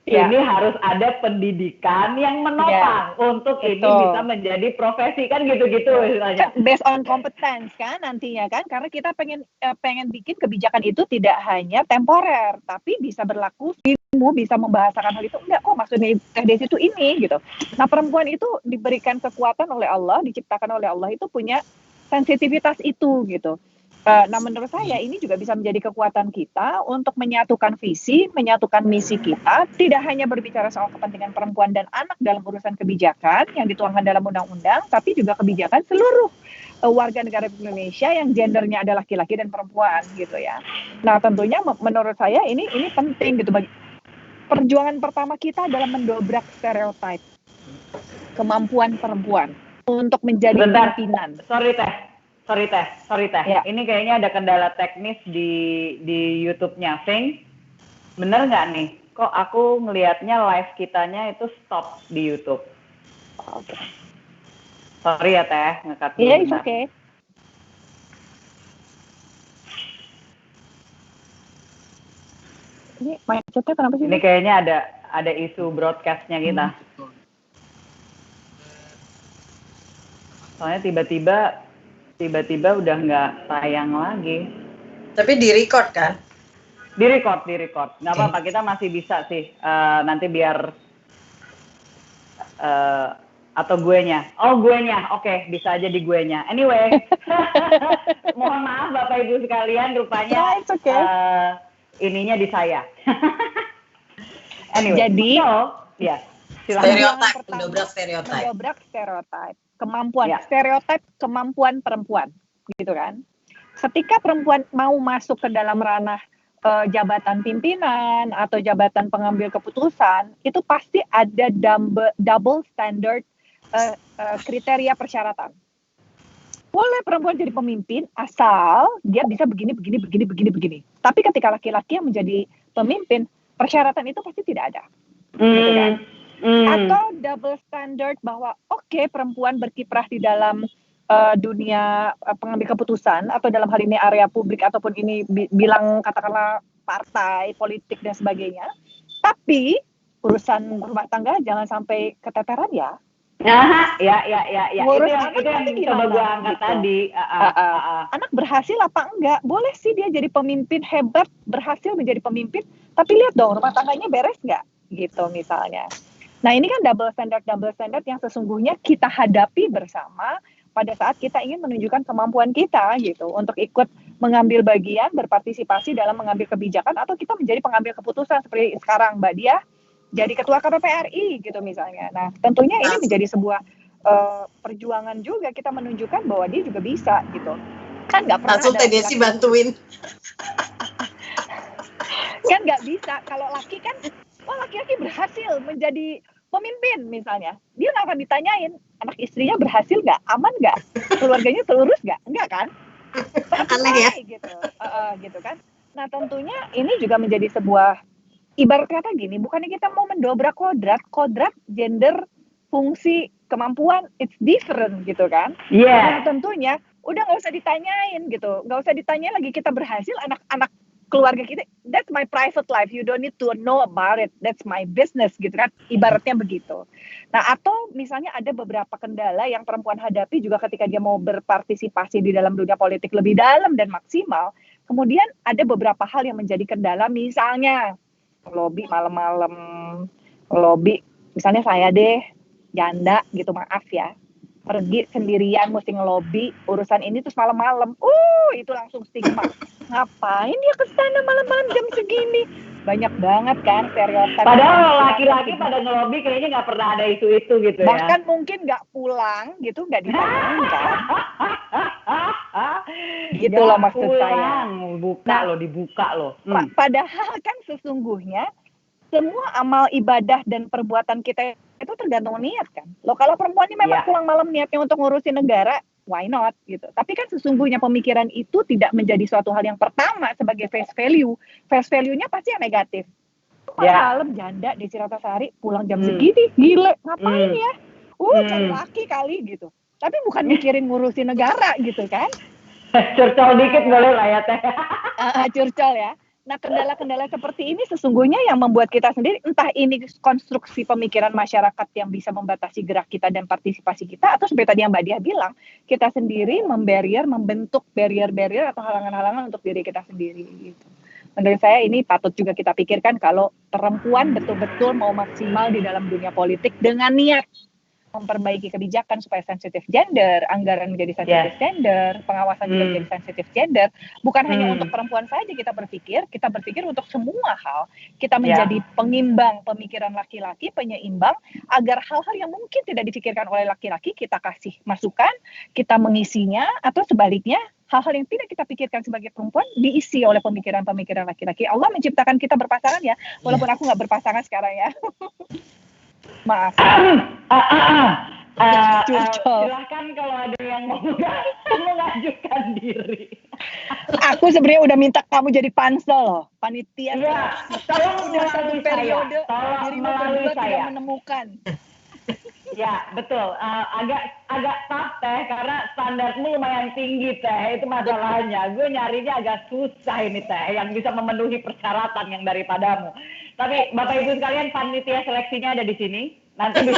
ini harus ada pendidikan yang menopang untuk ini bisa menjadi profesi kan gitu-gitu istilahnya. Based on competence kan nantinya kan, karena kita pengen bikin kebijakan itu tidak hanya temporer, tapi bisa berlaku, bisa membahasakan hal itu. Enggak kok, maksudnya Teh Desi itu ini gitu. Nah, perempuan itu diberikan kekuatan oleh Allah, diciptakan oleh Allah itu punya sensitivitas itu gitu. Nah, menurut saya ini juga bisa menjadi kekuatan kita untuk menyatukan visi, menyatukan misi kita, tidak hanya berbicara soal kepentingan perempuan dan anak dalam urusan kebijakan yang dituangkan dalam undang-undang, tapi juga kebijakan seluruh warga negara Indonesia yang gendernya adalah laki-laki dan perempuan gitu ya. Nah, tentunya menurut saya ini penting gitu. Perjuangan pertama kita adalah mendobrak stereotip kemampuan perempuan untuk menjadi pimpinan. Sorry teh. Ini kayaknya ada kendala teknis di YouTube-nya, Fing. Bener nggak nih? Kok aku ngelihatnya live kitanya itu stop di YouTube? Oke. Sorry ya Teh, ngekat dulu. Iya, it's okay. Ini macetnya kenapa sih? Ini kayaknya ada isu broadcast-nya kita. Soalnya tiba-tiba udah nggak tayang lagi. Tapi di-record kan? Di-record. Nggak apa-apa, kita masih bisa sih. Nanti biar atau guenya. Oh, guenya. Oke, bisa aja di guenya. Anyway. Mohon maaf Bapak Ibu sekalian, rupanya ininya di saya. Anyway. Jadi, silakan. Mendobrak stereotip. Stereotip kemampuan perempuan, gitu kan. Ketika perempuan mau masuk ke dalam ranah jabatan pimpinan atau jabatan pengambil keputusan, itu pasti ada double standard kriteria persyaratan. Boleh perempuan jadi pemimpin asal dia bisa begini. Tapi ketika laki-laki yang menjadi pemimpin, persyaratan itu pasti tidak ada. Gitu kan? Atau double standard bahwa perempuan berkiprah di dalam dunia pengambil keputusan atau dalam hal ini area publik ataupun ini bilang katakanlah partai politik dan sebagainya, tapi urusan rumah tangga jangan sampai keteteran ya. Ya. Itu yang coba gue angkat gitu. Tadi. Anak berhasil apa enggak? Boleh sih dia jadi pemimpin hebat, berhasil menjadi pemimpin, tapi lihat dong rumah tangganya beres nggak? Gitu misalnya. Nah, ini kan double standard yang sesungguhnya kita hadapi bersama pada saat kita ingin menunjukkan kemampuan kita gitu untuk ikut mengambil bagian, berpartisipasi dalam mengambil kebijakan atau kita menjadi pengambil keputusan seperti sekarang Mbak Dia jadi ketua KPPRI gitu misalnya. Nah, tentunya ini menjadi sebuah perjuangan juga, kita menunjukkan bahwa dia juga bisa gitu. Kan nggak pernah langsung ada Desi bantuin. Kan nggak bisa. Kalau laki kan, laki-laki berhasil menjadi pemimpin misalnya, dia nggak akan ditanyain anak istrinya berhasil nggak, aman nggak, keluarganya terurus nggak, enggak kan? Aneh ya. Gitu, gitu kan. Nah tentunya ini juga menjadi sebuah, ibarat kata gini, bukannya kita mau mendobrak kodrat gender, fungsi, kemampuan, it's different gitu kan. Iya. Nah tentunya udah nggak usah ditanyain gitu, nggak usah ditanyain lagi kita berhasil, anak-anak keluarga kita, that's my private life, you don't need to know about it, that's my business gitu kan, ibaratnya begitu. Nah atau misalnya ada beberapa kendala yang perempuan hadapi juga ketika dia mau berpartisipasi di dalam dunia politik lebih dalam dan maksimal, kemudian ada beberapa hal yang menjadi kendala, misalnya lobby malam-malam, lobby, misalnya saya deh, janda gitu, maaf ya, pergi sendirian mesti ngelobi urusan ini terus malam-malam, itu langsung stigma. Ngapain dia ke sana malam-malam jam segini? Banyak banget kan stereotip. Padahal laki-laki pada ngelobi kayaknya nggak pernah ada isu-itu gitu ya. Bahkan mungkin nggak pulang gitu, nggak ditanyain kan. Gitu loh maksud saya. Dibuka loh. Padahal kan sesungguhnya semua amal ibadah dan perbuatan kita itu tergantung niat kan. Loh kalau perempuan ini memang pulang malam niatnya untuk ngurusin negara, why not gitu. Tapi kan sesungguhnya pemikiran itu tidak menjadi suatu hal yang pertama sebagai face value. Face value-nya pasti yang negatif. Malam janda di Ciratasari pulang jam segini, gile, ngapain ya? Cari laki kali gitu. Tapi bukan mikirin ngurusin negara gitu kan. Curcol dikit boleh lah ya teh. Curcol ya. Nah, kendala-kendala seperti ini sesungguhnya yang membuat kita sendiri, entah ini konstruksi pemikiran masyarakat yang bisa membatasi gerak kita dan partisipasi kita, atau seperti tadi yang Mbak Diah bilang, kita sendiri membentuk barrier-barrier atau halangan-halangan untuk diri kita sendiri. Gitu. Menurut saya ini patut juga kita pikirkan kalau perempuan betul-betul mau maksimal di dalam dunia politik dengan niat memperbaiki kebijakan supaya sensitif gender, anggaran menjadi sensitif gender, pengawasan juga menjadi sensitif gender. Bukan hanya untuk perempuan saja kita berpikir untuk semua hal. Kita menjadi pengimbang pemikiran laki-laki, penyeimbang, agar hal-hal yang mungkin tidak dipikirkan oleh laki-laki kita kasih masukan, kita mengisinya, atau sebaliknya, hal-hal yang tidak kita pikirkan sebagai perempuan diisi oleh pemikiran-pemikiran laki-laki. Allah menciptakan kita berpasangan ya, walaupun aku nggak berpasangan sekarang ya. Maaf. Silahkan kalau ada yang mau mengajukan diri. Aku sebenarnya udah minta kamu jadi pansel loh, panitia. Iya, tolong udah satu periode dirimu berdua tidak menemukan. Ya betul, agak tough teh karena standarmu lumayan tinggi teh, itu masalahnya. Gue nyarinya agak susah ini teh, yang bisa memenuhi persyaratan yang daripadamu. Tapi Bapak Ibu sekalian, panitia seleksinya ada di sini. Nanti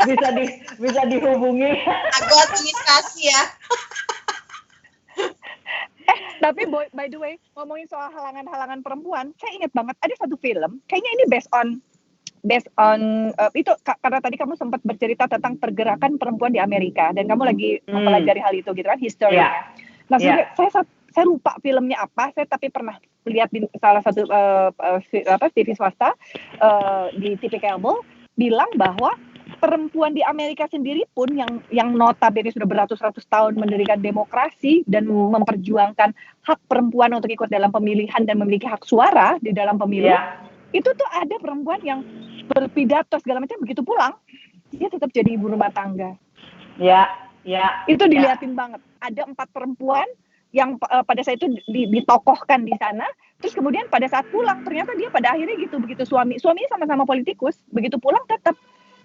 bisa dihubungi. Aku administrasi ya. Tapi by the way, ngomongin soal halangan-halangan perempuan, saya ingat banget ada satu film, kayaknya ini based on itu karena tadi kamu sempat bercerita tentang pergerakan perempuan di Amerika dan kamu lagi mempelajari hal itu gitu kan, historinya. Nah, saya lupa filmnya apa, saya tapi pernah lihat di salah satu TV swasta di TV kabel bilang bahwa perempuan di Amerika sendiri pun yang notabene sudah beratus-ratus tahun mendirikan demokrasi dan memperjuangkan hak perempuan untuk ikut dalam pemilihan dan memiliki hak suara di dalam pemilu. Itu tuh ada perempuan yang berpidato segala macam, begitu pulang dia tetap jadi ibu rumah tangga. Itu dilihatin banget. Ada 4 perempuan yang pada saat itu ditokohkan di sana, terus kemudian pada saat pulang ternyata dia pada akhirnya gitu, begitu suaminya sama-sama politikus, begitu pulang tetap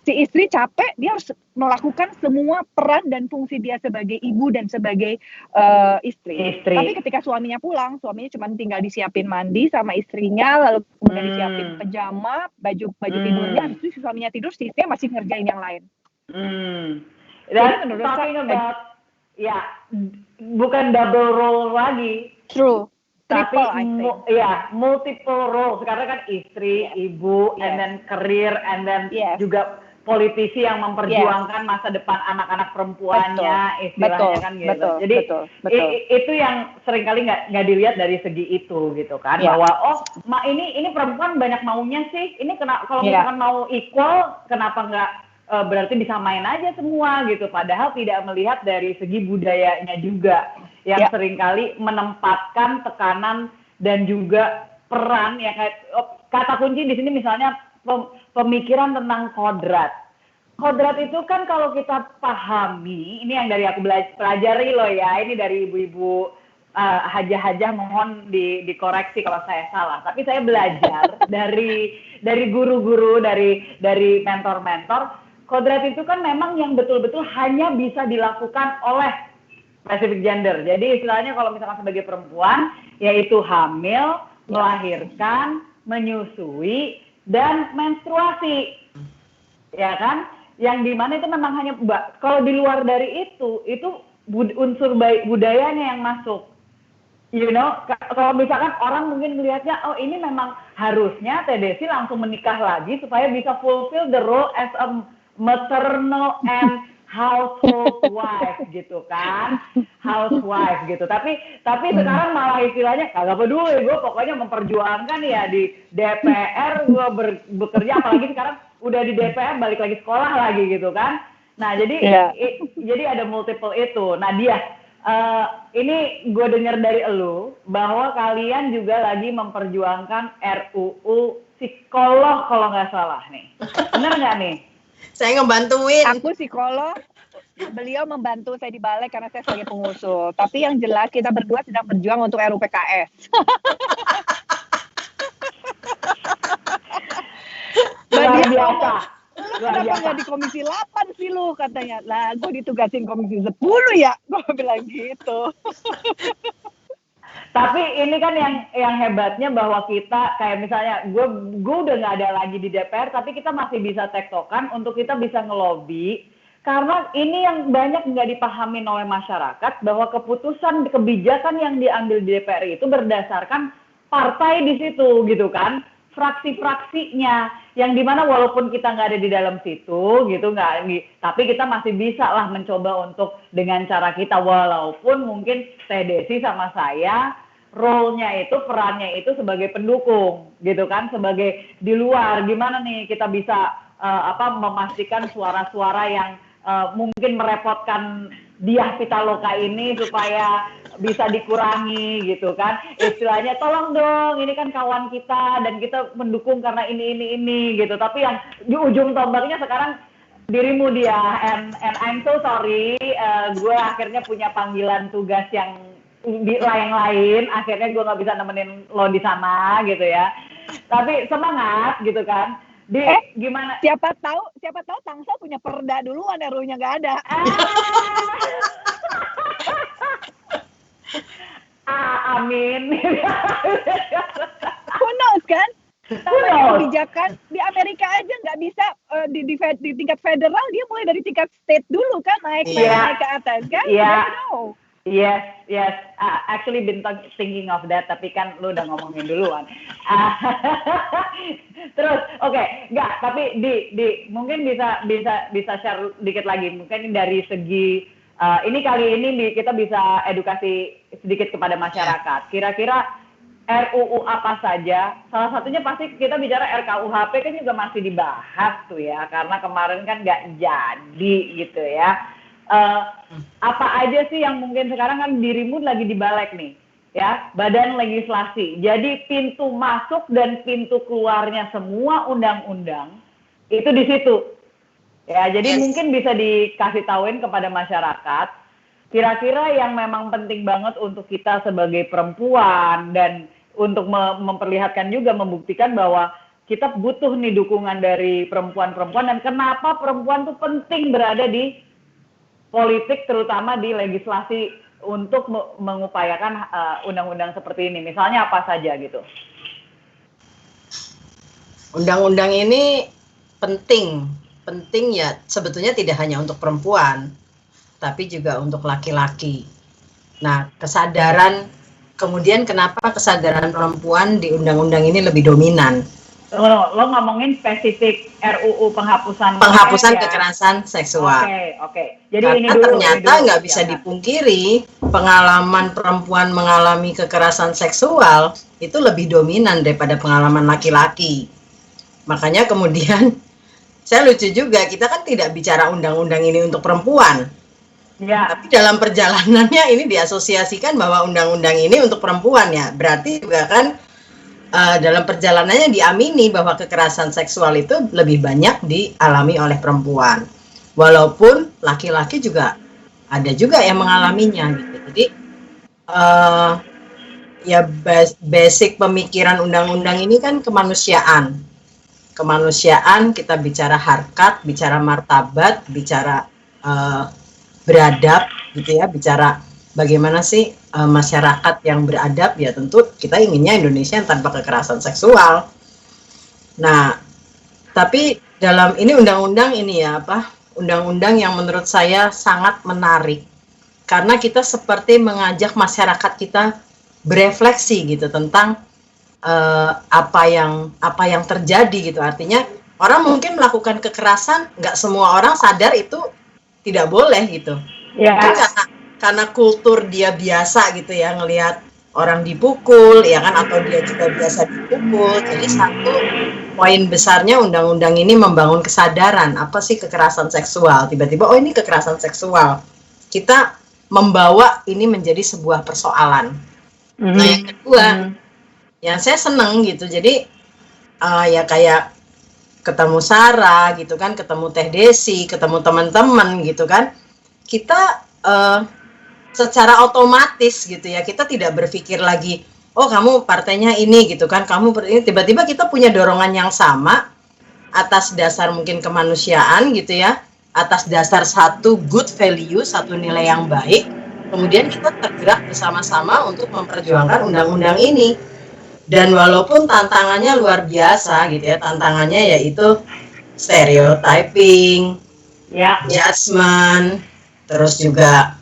si istri capek, dia harus melakukan semua peran dan fungsi dia sebagai ibu dan sebagai istri. Tapi ketika suaminya pulang, suaminya cuma tinggal disiapin mandi sama istrinya, lalu kemudian disiapin pejama, baju tidurnya, habis itu suaminya tidur, si istrinya masih ngerjain yang lain. Jadi menurut saya, bukan double role lagi. True. Tapi multiple role. Sekarang kan istri, ibu, and then career, and then juga politisi yang memperjuangkan masa depan anak-anak perempuannya, istilahnya kan gitu. Jadi itu yang seringkali nggak dilihat dari segi itu gitu kan, bahwa ini perempuan banyak maunya sih, ini kalau misalkan mau equal, kenapa nggak berarti bisa main aja semua gitu, padahal tidak melihat dari segi budayanya juga yang seringkali menempatkan tekanan dan juga peran ya, kayak kata kunci di sini misalnya pemikiran tentang kodrat. Kodrat itu kan kalau kita pahami, ini yang dari aku pelajari loh ya, ini dari ibu-ibu hajah-hajah, mohon dikoreksi kalau saya salah. Tapi saya belajar dari guru-guru, dari mentor-mentor, kodrat itu kan memang yang betul-betul hanya bisa dilakukan oleh spesifik gender. Jadi istilahnya kalau misalkan sebagai perempuan, yaitu hamil, melahirkan, menyusui, dan menstruasi, ya kan? Yang dimana itu memang hanya, kalau di luar dari itu unsur budayanya yang masuk. You know, kalau misalkan orang mungkin melihatnya, oh ini memang harusnya Teh Desi langsung menikah lagi supaya bisa fulfill the role as a maternal and household wife gitu kan, housewife gitu. Tapi sekarang malah istilahnya kagak peduli, gue pokoknya memperjuangkan ya di DPR, gue bekerja, apalagi sekarang udah di DPR balik lagi sekolah lagi gitu kan. Nah jadi jadi ada multiple itu. Nah dia ini gue dengar dari elu bahwa kalian juga lagi memperjuangkan RUU psikolog kalau nggak salah nih, bener nggak nih? Saya ngebantuin. Aku psikolog, beliau membantu saya di balik karena saya sebagai pengusul. Tapi yang jelas kita berdua sedang berjuang untuk RUU PKS. Luar biasa. Lu kenapa nggak di Komisi 8 sih lu, katanya. Lah, gue ditugasin Komisi 10 ya. Gue bilang gitu. Tapi ini kan yang hebatnya bahwa kita kayak misalnya gue udah nggak ada lagi di DPR, tapi kita masih bisa tektokan untuk kita bisa ngelobi, karena ini yang banyak nggak dipahami oleh masyarakat, bahwa kebijakan yang diambil di DPR itu berdasarkan partai di situ gitu kan, fraksi-fraksinya, yang dimana walaupun kita nggak ada di dalam situ gitu, tapi kita masih bisa lah mencoba untuk dengan cara kita, walaupun mungkin Teh Desi sama saya role-nya itu, perannya itu sebagai pendukung gitu kan, sebagai di luar, gimana nih kita bisa memastikan suara-suara yang mungkin merepotkan Diah Pitaloka ini supaya bisa dikurangi gitu kan, istilahnya tolong dong, ini kan kawan kita dan kita mendukung karena ini gitu, tapi yang di ujung tombaknya sekarang dirimu dia, and I'm so sorry, gue akhirnya punya panggilan tugas yang yang lain, akhirnya gue nggak bisa nemenin lo di sana gitu ya, tapi semangat gitu kan. Gimana? Siapa tahu Tangsel punya perda duluan, RUU-nya nggak ada. Amin. Who knows kan? Kebijakan di Amerika aja nggak bisa di tingkat federal, dia mulai dari tingkat state dulu kan, naik ke atas kan? Yes. Actually been thinking of that, tapi kan lu udah ngomongin duluan. Terus, tapi di mungkin bisa share dikit lagi, mungkin dari segi kali ini kita bisa edukasi sedikit kepada masyarakat. Kira-kira RUU apa saja? Salah satunya pasti kita bicara RKUHP kan juga masih dibahas tuh ya, karena kemarin kan nggak jadi gitu ya. Apa aja sih yang mungkin sekarang kan dirimu lagi dibalik nih ya, badan legislasi, jadi pintu masuk dan pintu keluarnya semua undang-undang itu di situ ya, jadi mungkin bisa dikasih tauin kepada masyarakat kira-kira yang memang penting banget untuk kita sebagai perempuan, dan untuk memperlihatkan juga, membuktikan bahwa kita butuh nih dukungan dari perempuan-perempuan, dan kenapa perempuan tuh penting berada di politik, terutama di legislasi untuk mengupayakan undang-undang seperti ini. Misalnya apa saja gitu? Undang-undang ini penting ya, sebetulnya tidak hanya untuk perempuan, tapi juga untuk laki-laki. Nah, kemudian kenapa kesadaran perempuan di undang-undang ini lebih dominan? Lo ngomongin spesifik RUU penghapusan Penghapusan ya? kekerasan seksual. Oke. Jadi Karena ini dulu, ternyata nggak bisa dipungkiri pengalaman perempuan mengalami kekerasan seksual itu lebih dominan daripada pengalaman laki-laki. Makanya kemudian saya lucu juga, kita kan tidak bicara undang-undang ini untuk perempuan. Ya. Tapi dalam perjalanannya ini diasosiasikan bahwa undang-undang ini untuk perempuan ya. Berarti juga kan dalam perjalanannya diamini bahwa kekerasan seksual itu lebih banyak dialami oleh perempuan. Walaupun laki-laki juga ada juga yang mengalaminya gitu. Jadi ya basic pemikiran undang-undang ini kan kemanusiaan. Kemanusiaan, kita bicara harkat, bicara martabat, bicara beradab gitu ya, bicara bagaimana sih masyarakat yang beradab, ya tentu kita inginnya Indonesia yang tanpa kekerasan seksual. Nah, tapi dalam ini undang-undang ini ya undang-undang yang menurut saya sangat menarik karena kita seperti mengajak masyarakat kita berefleksi gitu tentang apa yang terjadi gitu. Artinya orang mungkin melakukan kekerasan, nggak semua orang sadar itu tidak boleh gitu. Ya. Karena kultur dia biasa gitu ya ngelihat orang dipukul ya kan, atau dia juga biasa dipukul. Jadi satu poin besarnya undang-undang ini membangun kesadaran apa sih kekerasan seksual. Tiba-tiba oh ini kekerasan seksual. Kita membawa ini menjadi sebuah persoalan. Nah yang kedua, yang saya seneng gitu. Jadi ya kayak ketemu Sarah gitu kan, ketemu Teh Desi, ketemu teman-teman gitu kan. Kita secara otomatis gitu ya, kita tidak berpikir lagi oh kamu partainya ini gitu kan, kamu ini, tiba-tiba kita punya dorongan yang sama atas dasar mungkin kemanusiaan gitu ya, atas dasar satu good value, satu nilai yang baik, kemudian kita tergerak bersama-sama untuk memperjuangkan undang-undang ini. Dan walaupun tantangannya luar biasa gitu ya, tantangannya yaitu stereotyping, judgment, terus juga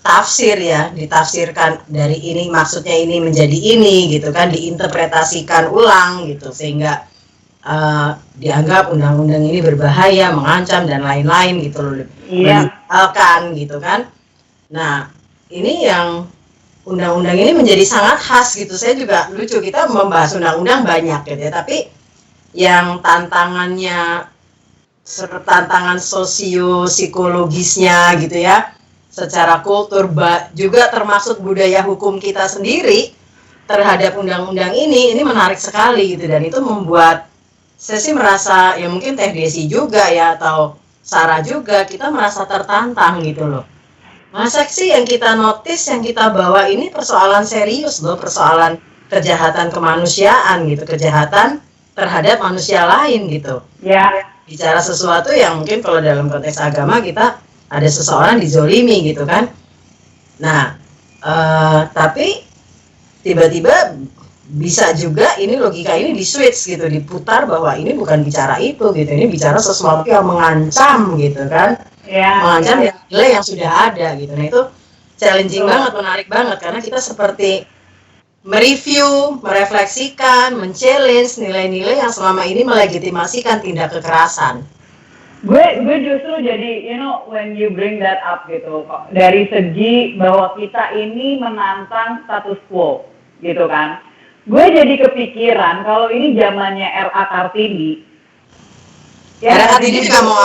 tafsir ya, ditafsirkan dari ini maksudnya ini menjadi ini gitu kan, diinterpretasikan ulang gitu sehingga dianggap undang-undang ini berbahaya, mengancam dan lain-lain gitu loh, meninggalkan gitu kan. Nah ini yang undang-undang ini menjadi sangat khas gitu. Saya juga lucu, kita membahas undang-undang banyak gitu ya, tapi yang tantangan sosio-psikologisnya gitu ya, secara kultur juga termasuk budaya hukum kita sendiri terhadap undang-undang ini menarik sekali gitu. Dan itu membuat saya sih merasa ya mungkin Teh Desi juga ya atau Sarah juga, kita merasa tertantang gitu loh. Masa sih yang kita notice, yang kita bawa ini persoalan serius loh, persoalan kejahatan kemanusiaan gitu, kejahatan terhadap manusia lain gitu. Ya. Bicara sesuatu yang mungkin kalau dalam konteks agama kita ada seseorang dizolimi gitu kan. Nah, tapi tiba-tiba bisa juga ini logika ini di switch gitu, diputar bahwa ini bukan bicara itu gitu, ini bicara sesuatu yang mengancam gitu kan. Mengancam nilai yang sudah ada gitu. Nah itu challenging banget, menarik banget karena kita seperti mereview, merefleksikan, men-challenge nilai-nilai yang selama ini melegitimasikan tindak kekerasan. Gue justru jadi, when you bring that up gitu, dari segi bahwa kita ini menantang status quo gitu kan, gue jadi kepikiran kalau ini zamannya R.A. Kartini. R.A. Kartini juga mau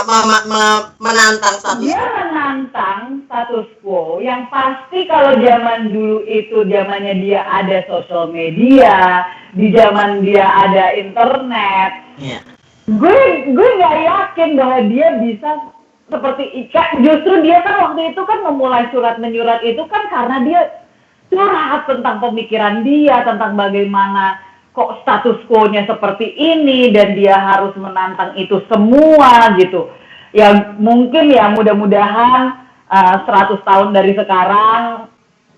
menantang status quo. Dia menantang status quo yang pasti kalau zaman dulu itu zamannya dia ada sosial media, di zaman dia ada internet. Gue nggak yakin bahwa dia bisa seperti Ika. Justru dia kan waktu itu kan memulai surat menyurat itu kan karena dia curhat tentang pemikiran dia, tentang bagaimana kok status quo-nya seperti ini dan dia harus menantang itu semua gitu. Ya mungkin ya mudah-mudahan 100 tahun dari sekarang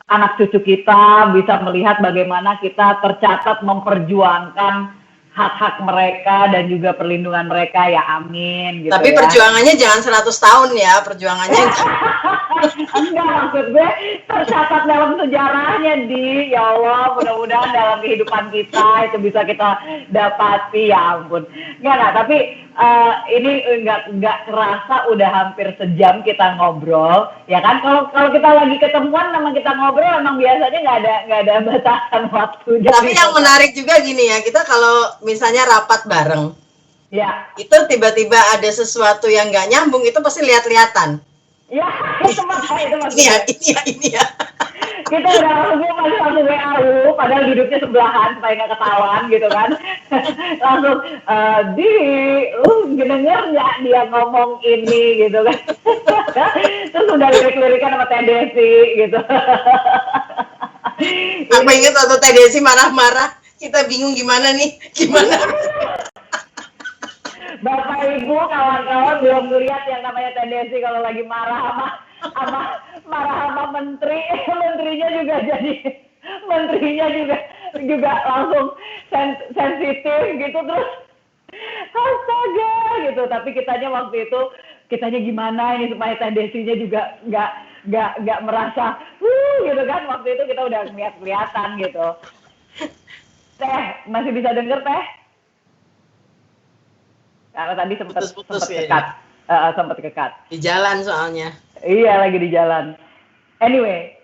anak cucu kita bisa melihat bagaimana kita tercatat memperjuangkan hak-hak mereka dan juga perlindungan mereka, ya amin gitu. Tapi ya. Perjuangannya jangan 100 tahun ya, perjuangannya Enggak, maksud gue tercatat dalam sejarahnya ya Allah, mudah-mudahan dalam kehidupan kita itu bisa kita dapati, ya ampun. Enggak, tapi ini enggak kerasa udah hampir sejam kita ngobrol, ya kan? Kalau kita lagi ketemuan sama kita ngobrol emang biasanya nggak ada batasan waktu. Tapi yang menarik juga gini ya, kita kalau misalnya rapat bareng, ya, itu tiba-tiba ada sesuatu yang nggak nyambung, itu pasti lihat-lihatan. Ya, itu maksudnya. Ini ya. Kita udah langsung WA padahal duduknya sebelahan supaya nggak ketahuan gitu kan. Langsung, denger nggak dia ngomong ini gitu kan. Terus udah lirik-lirikan sama Teh Desi gitu. Aku ingat waktu Teh Desi marah-marah, kita bingung gimana. Bapak Ibu, kawan-kawan belum melihat yang namanya Teh Desi kalau lagi marah sama menteri, menterinya juga langsung sensitif gitu, terus astaga gitu. Tapi kitanya gimana ini supaya Teh Desinya juga nggak merasa gitu kan. Waktu itu kita udah kelihatan gitu. Teh, masih bisa denger Teh? Karena tadi sempat kekat. Sempat kekat. Di jalan soalnya. Iya, lagi di jalan. Anyway,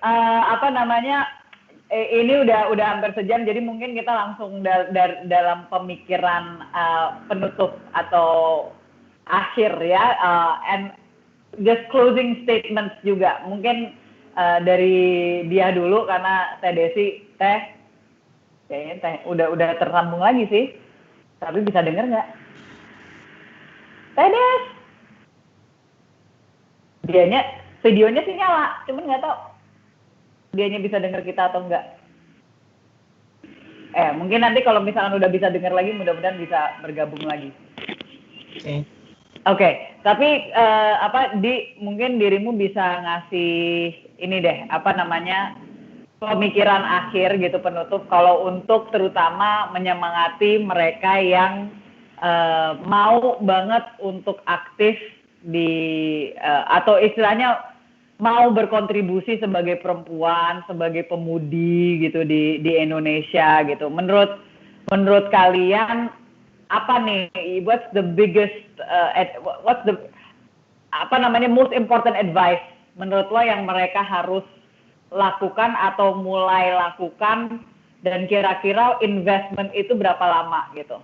ini udah hampir sejam, jadi mungkin kita langsung dalam pemikiran penutup atau akhir ya, and just closing statements juga. Mungkin dari dia dulu karena Teh Desi, kayaknya Teh udah tersambung lagi sih. Tapi bisa denger nggak? Teh Des. Videonya sih nyala, cuman nggak tahu dianya bisa dengar kita atau enggak. Mungkin nanti kalau misalkan udah bisa dengar lagi, mudah-mudahan bisa bergabung lagi. Oke. Tapi mungkin dirimu bisa ngasih ini deh, pemikiran akhir gitu, penutup, kalau untuk terutama menyemangati mereka yang mau banget untuk aktif atau istilahnya mau berkontribusi sebagai perempuan, sebagai pemudi gitu di Indonesia gitu. Menurut kalian apa nih? What's the biggest most important advice menurut lo yang mereka harus lakukan atau mulai lakukan, dan kira-kira investment itu berapa lama gitu?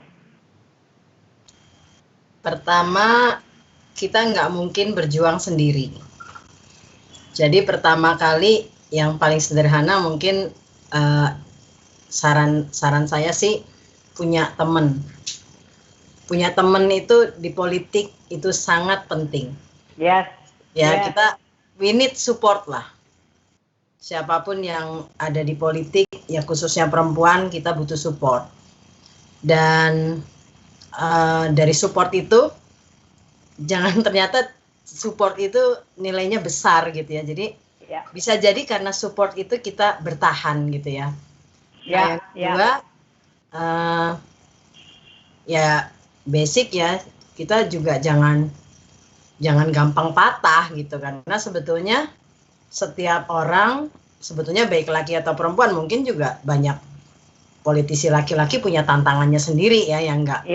Pertama, kita nggak mungkin berjuang sendiri. Jadi pertama kali yang paling sederhana mungkin saran saya sih punya temen. Punya temen itu di politik itu sangat penting. Yes. We need support lah. Siapapun yang ada di politik, ya khususnya perempuan, kita butuh support. Dan dari support itu, jangan ternyata support itu nilainya besar gitu ya. Jadi bisa jadi karena support itu kita bertahan gitu ya. Yang kedua, basic ya, kita juga jangan gampang patah gitu, karena sebetulnya setiap orang, sebetulnya baik laki atau perempuan, mungkin juga banyak politisi laki-laki punya tantangannya sendiri ya, yang nggak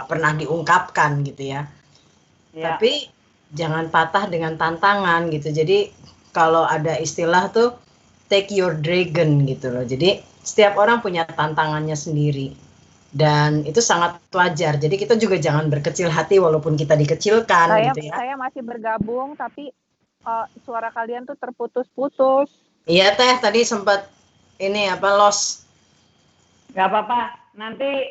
pernah diungkapkan gitu ya. Tapi jangan patah dengan tantangan gitu. Jadi kalau ada istilah tuh take your dragon gitu loh. Jadi setiap orang punya tantangannya sendiri dan itu sangat wajar. Jadi kita juga jangan berkecil hati walaupun kita dikecilkan gitu ya. Saya masih bergabung tapi suara kalian tuh terputus-putus. Iya Teh, tadi sempat loss. Gak apa-apa, nanti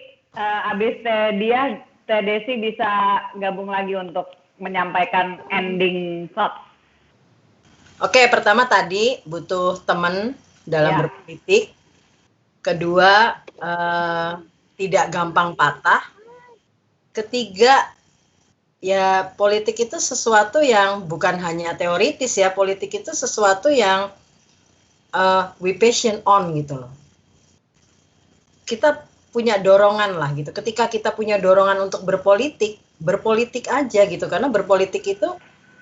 abis Teh Desi bisa gabung lagi untuk menyampaikan ending thoughts. Oke, pertama tadi butuh teman dalam berpolitik. Kedua, tidak gampang patah. Ketiga, ya politik itu sesuatu yang bukan hanya teoritis ya, politik itu sesuatu yang we passion on gitu loh. Kita punya dorongan lah gitu. Ketika kita punya dorongan untuk berpolitik aja gitu, karena berpolitik itu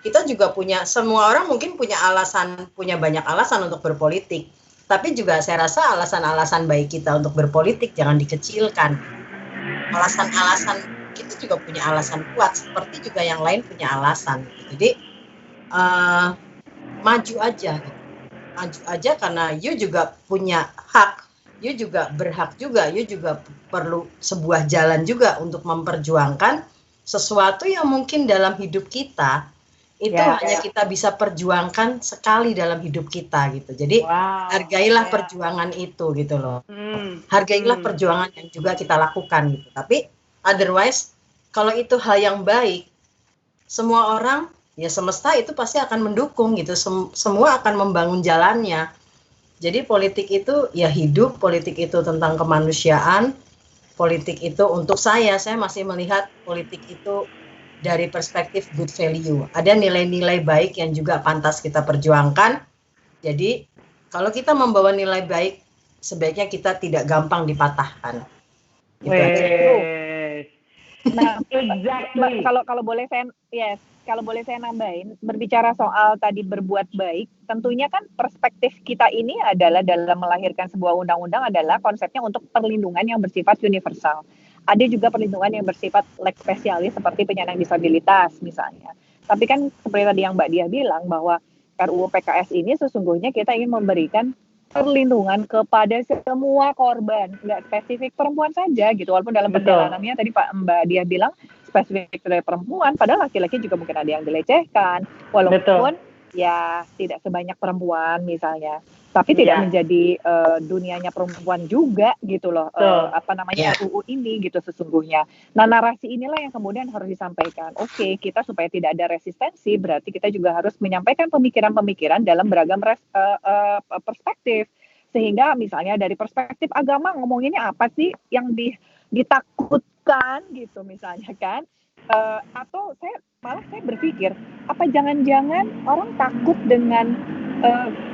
kita juga semua orang mungkin punya banyak alasan untuk berpolitik. Tapi juga saya rasa alasan-alasan baik kita untuk berpolitik jangan dikecilkan. Alasan-alasan kita juga punya alasan kuat, seperti juga yang lain punya alasan. Jadi maju aja gitu. Maju aja karena you juga punya hak, you juga berhak juga, you juga perlu sebuah jalan juga untuk memperjuangkan sesuatu yang mungkin dalam hidup kita itu hanya kita bisa perjuangkan sekali dalam hidup kita gitu. Jadi hargailah perjuangan itu gitu loh. Hargailah perjuangan yang juga kita lakukan gitu. Tapi otherwise kalau itu hal yang baik, semua orang ya semesta itu pasti akan mendukung gitu. Semua akan membangun jalannya. Jadi politik itu ya hidup, politik itu tentang kemanusiaan, politik itu untuk saya masih melihat politik itu dari perspektif good value. Ada nilai-nilai baik yang juga pantas kita perjuangkan. Jadi kalau kita membawa nilai baik, sebaiknya kita tidak gampang dipatahkan. Gitu aja. Nah, exactly. Kalau boleh saya nambahin, berbicara soal tadi berbuat baik, tentunya kan perspektif kita ini adalah dalam melahirkan sebuah undang-undang adalah konsepnya untuk perlindungan yang bersifat universal. Ada juga perlindungan yang bersifat leg spesialis seperti penyandang disabilitas misalnya. Tapi kan seperti tadi yang Mbak Diah bilang bahwa RUU PKS ini sesungguhnya kita ingin memberikan perlindungan kepada semua korban, nggak spesifik perempuan saja gitu. Walaupun dalam perjalanannya tadi Mbak Diah bilang spesifik dari perempuan, padahal laki-laki juga mungkin ada yang dilecehkan, walaupun ya tidak sebanyak perempuan misalnya. Tapi tidak menjadi dunianya perempuan juga gitu loh, RUU ini gitu sesungguhnya. Nah narasi inilah yang kemudian harus disampaikan. Oke, kita supaya tidak ada resistensi, berarti kita juga harus menyampaikan pemikiran-pemikiran dalam beragam perspektif. Sehingga misalnya dari perspektif agama ngomonginnya apa sih yang ditakutkan gitu misalnya kan. Atau saya berpikir, apa jangan-jangan orang takut dengan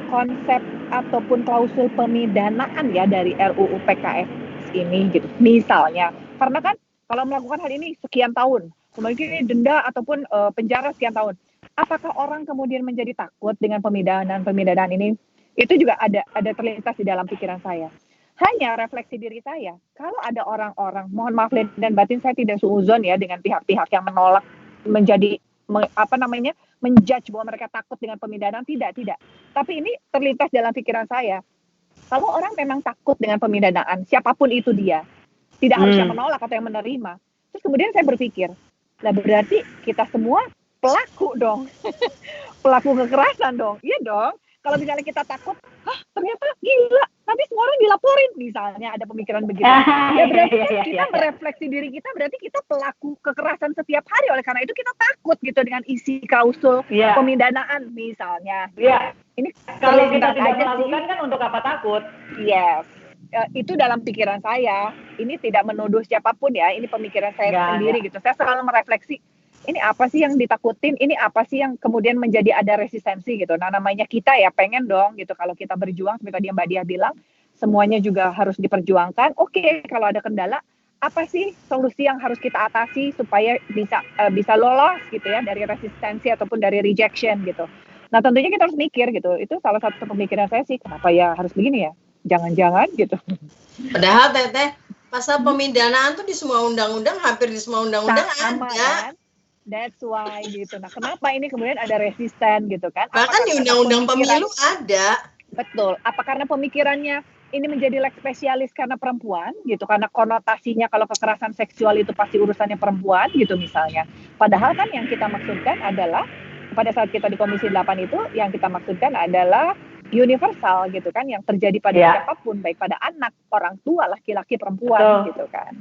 konsep ataupun klausul pemidanaan ya dari RUU PKS ini gitu. Misalnya, karena kan kalau melakukan hal ini sekian tahun, mungkin denda ataupun penjara sekian tahun. Apakah orang kemudian menjadi takut dengan pemidanaan ini? Itu juga ada terlintas di dalam pikiran saya. Hanya refleksi diri saya, kalau ada orang-orang, mohon maaf dan batin saya tidak suuzon ya dengan pihak-pihak yang menolak menjudge bahwa mereka takut dengan pemidanaan, tidak. Tapi ini terlintas dalam pikiran saya. Kalau orang memang takut dengan pemidanaan, siapapun itu dia, tidak harus yang menolak atau yang menerima. Terus kemudian saya berpikir, lah berarti kita semua pelaku dong, pelaku kekerasan dong, iya dong. Kalau misalnya kita takut, ternyata gila, nanti semua orang dilaporin misalnya, ada pemikiran begitu. Ya berarti kita merefleksi diri kita, berarti kita pelaku kekerasan setiap hari. Oleh karena itu kita takut gitu dengan isi klausul pemidanaan misalnya. Ini kalau kita tidak melakukan kan untuk apa takut? Yes. Itu dalam pikiran saya. Ini tidak menuduh siapapun ya. Ini pemikiran saya sendiri gitu. Saya selalu merefleksi. Ini apa sih yang ditakutin? Ini apa sih yang kemudian menjadi ada resistensi gitu? Nah namanya kita ya pengen dong gitu kalau kita berjuang seperti tadi Mbak Diah bilang semuanya juga harus diperjuangkan. Oke, kalau ada kendala apa sih solusi yang harus kita atasi supaya bisa lolos gitu ya dari resistensi ataupun dari rejection gitu. Nah tentunya kita harus mikir gitu. Itu salah satu pemikiran saya sih kenapa ya harus begini ya? Jangan-jangan gitu. Padahal Teteh pasal pemidanaan tuh di semua undang-undang, hampir di semua undang-undang ada. Kan? That's why gitu. Nah, kenapa ini kemudian ada resisten gitu kan? Bahkan di undang-undang pemilu ada. Betul. Apa karena pemikirannya ini menjadi leg spesialis karena perempuan gitu? Karena konotasinya kalau kekerasan seksual itu pasti urusannya perempuan gitu misalnya. Padahal kan yang kita maksudkan adalah pada saat kita di Komisi 8 itu yang kita maksudkan adalah universal gitu kan yang terjadi pada siapapun baik pada anak, orang tua, laki-laki, perempuan gitu kan.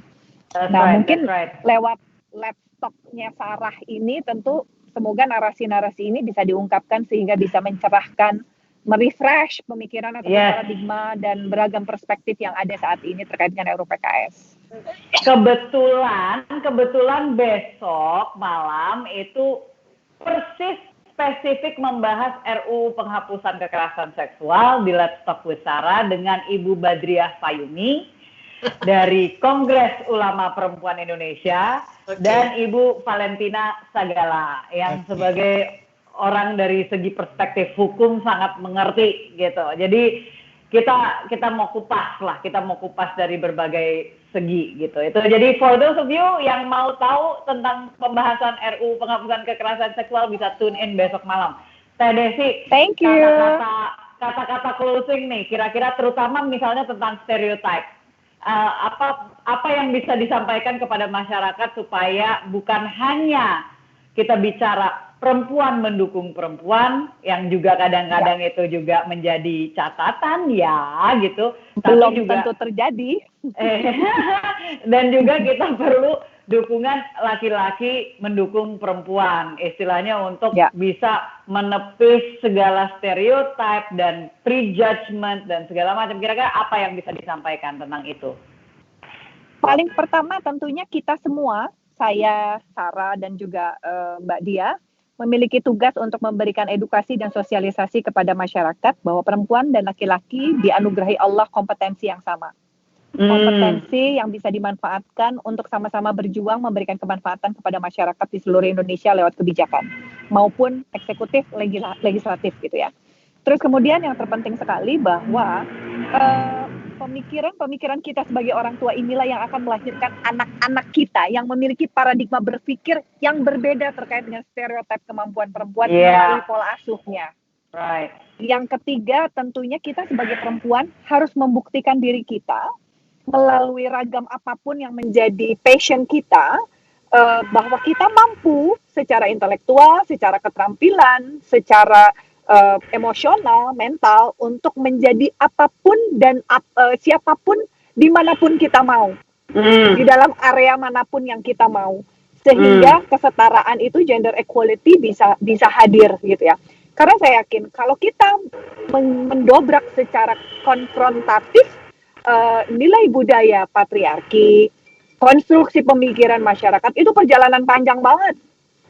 Mungkin lewat laptopnya Sarah ini tentu semoga narasi-narasi ini bisa diungkapkan sehingga bisa mencerahkan, merefresh pemikiran atau paradigma dan beragam perspektif yang ada saat ini terkait dengan RUU PKS. Kebetulan besok malam itu persis spesifik membahas RUU penghapusan kekerasan seksual di Let's Talk with Sarah dengan Ibu Badriah Fayumi dari Kongres Ulama Perempuan Indonesia dan Ibu Valentina Sagala yang sebagai orang dari segi perspektif hukum sangat mengerti gitu. Jadi kita mau kupas dari berbagai segi gitu. Itu jadi for those of you yang mau tahu tentang pembahasan RUU penghapusan kekerasan seksual bisa tune in besok malam. Teh Desi, Thank you. Kata-kata closing nih, kira-kira terutama misalnya tentang stereotype. Apa yang bisa disampaikan kepada masyarakat supaya bukan hanya kita bicara perempuan mendukung perempuan, yang juga kadang-kadang itu juga menjadi catatan ya gitu. Belum tapi juga tentu terjadi. Dan juga kita perlu dukungan laki-laki mendukung perempuan, istilahnya untuk bisa menepis segala stereotip dan prejudgment dan segala macam. Kira-kira apa yang bisa disampaikan tentang itu? Paling pertama tentunya kita semua, saya, Sarah, dan juga Mbak Dia, memiliki tugas untuk memberikan edukasi dan sosialisasi kepada masyarakat bahwa perempuan dan laki-laki dianugerahi Allah kompetensi yang sama. Kompetensi yang bisa dimanfaatkan untuk sama-sama berjuang memberikan kemanfaatan kepada masyarakat di seluruh Indonesia lewat kebijakan maupun eksekutif, legislatif gitu ya. Terus kemudian yang terpenting sekali bahwa pemikiran kita sebagai orang tua inilah yang akan melahirkan anak-anak kita yang memiliki paradigma berpikir yang berbeda terkait dengan stereotip kemampuan perempuan melalui pola asuhnya. Right. Yang ketiga, tentunya kita sebagai perempuan harus membuktikan diri kita melalui ragam apapun yang menjadi passion kita, bahwa kita mampu secara intelektual, secara keterampilan, secara emosional, mental untuk menjadi apapun dan siapapun dimanapun kita mau, di dalam area manapun yang kita mau, sehingga kesetaraan itu, gender equality bisa hadir gitu ya. Karena saya yakin kalau kita mendobrak secara konfrontatif nilai budaya patriarki, konstruksi pemikiran masyarakat, itu perjalanan panjang banget.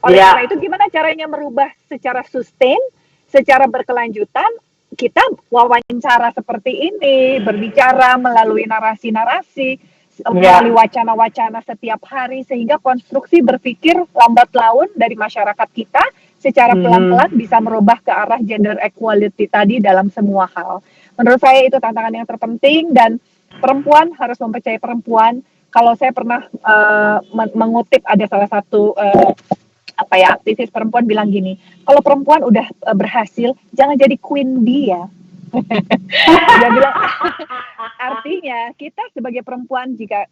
Oleh karena itu gimana caranya merubah secara sustain, secara berkelanjutan? Kita wawancara seperti ini, berbicara melalui narasi-narasi, melalui wacana-wacana setiap hari, sehingga konstruksi berpikir lambat laun dari masyarakat kita secara pelan-pelan bisa merubah ke arah gender equality tadi dalam semua hal. Menurut saya itu tantangan yang terpenting, dan perempuan harus mempercayai perempuan. Kalau saya pernah mengutip ada salah satu aktivis perempuan bilang gini, kalau perempuan udah berhasil, jangan jadi queen dia. Dia bilang, artinya kita sebagai perempuan, jika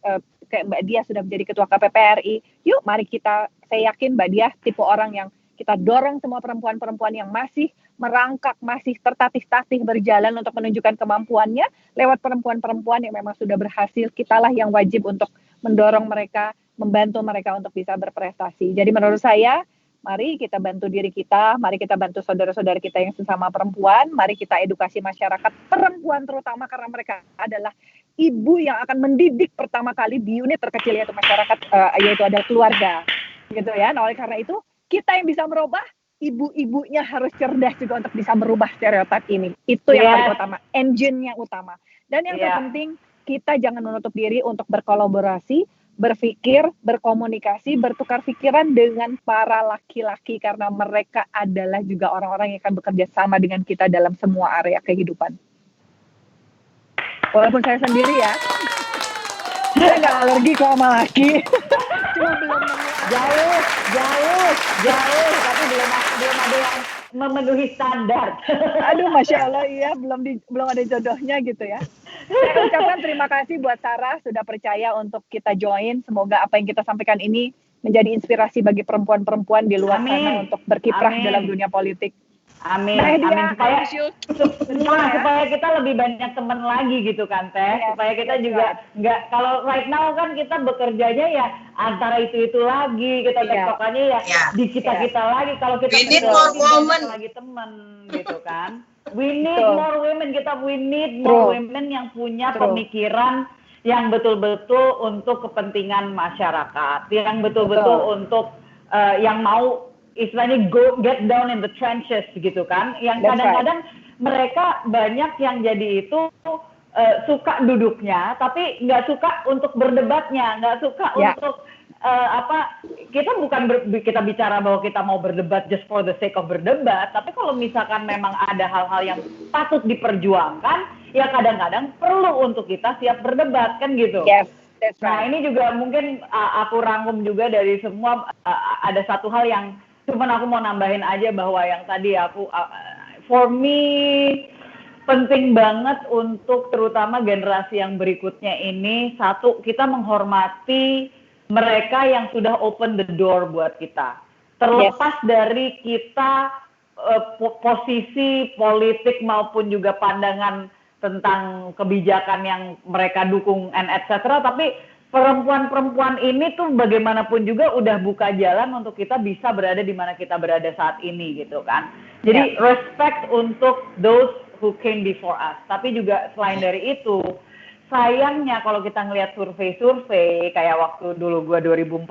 kayak Mbak Dia sudah menjadi ketua KPPRI, yuk mari kita, saya yakin Mbak Dia tipe orang yang kita dorong semua perempuan-perempuan yang masih merangkak, masih tertatih-tatih berjalan untuk menunjukkan kemampuannya lewat perempuan-perempuan yang memang sudah berhasil. Kitalah yang wajib untuk mendorong mereka, membantu mereka untuk bisa berprestasi. Jadi menurut saya, mari kita bantu diri kita, mari kita bantu saudara-saudara kita yang sesama perempuan, mari kita edukasi masyarakat perempuan terutama, karena mereka adalah ibu yang akan mendidik pertama kali di unit terkecil yaitu masyarakat, yaitu ada keluarga, gitu ya. Nah, oleh karena itu kita yang bisa merubah, ibu-ibunya harus cerdas juga untuk bisa merubah stereotip ini. Itu yang paling utama, engine yang utama. Dan yang terpenting, kita jangan menutup diri untuk berkolaborasi, berpikir, berkomunikasi, bertukar pikiran dengan para laki-laki, karena mereka adalah juga orang-orang yang akan bekerja sama dengan kita dalam semua area kehidupan. Walaupun saya sendiri ya, saya nggak alergi kok sama laki. Cuma belum jauh, tapi belum ada yang memenuhi standar. Aduh, Masya Allah, iya, belum ada jodohnya gitu ya. Saya ucapkan terima kasih buat Sarah sudah percaya untuk kita join. Semoga apa yang kita sampaikan ini menjadi inspirasi bagi perempuan-perempuan di luar sana untuk berkiprah dalam dunia politik. Amin. Nah, Supaya kita lebih banyak teman lagi gitu kan, Teh. Supaya kita juga nggak, kalau right now kan kita bekerjanya ya antara itu lagi, kita tektokannya di kita lagi. Kalau kita need more women lagi teman gitu kan. We need more women, we need more women yang punya pemikiran yang betul-betul untuk kepentingan masyarakat, yang betul-betul untuk yang mau istilahnya get down in the trenches gitu kan, yang kadang-kadang mereka banyak yang jadi itu suka duduknya tapi nggak suka untuk berdebatnya, nggak suka untuk kita bukan kita bicara bahwa kita mau berdebat just for the sake of berdebat, tapi kalau misalkan memang ada hal-hal yang patut diperjuangkan, ya kadang-kadang perlu untuk kita siap berdebat kan gitu. Yes, that's Nah right. ini juga mungkin aku rangkum juga dari semua, ada satu hal yang cuman aku mau nambahin aja bahwa yang tadi aku for me penting banget untuk terutama generasi yang berikutnya ini, satu, kita menghormati mereka yang sudah open the door buat kita. Terlepas dari kita posisi politik maupun juga pandangan tentang kebijakan yang mereka dukung and etc. Tapi perempuan-perempuan ini tuh bagaimanapun juga udah buka jalan untuk kita bisa berada di mana kita berada saat ini gitu kan. Jadi respect untuk those who came before us. Tapi juga selain dari itu, sayangnya kalau kita ngelihat survei-survei kayak waktu dulu gue 2014,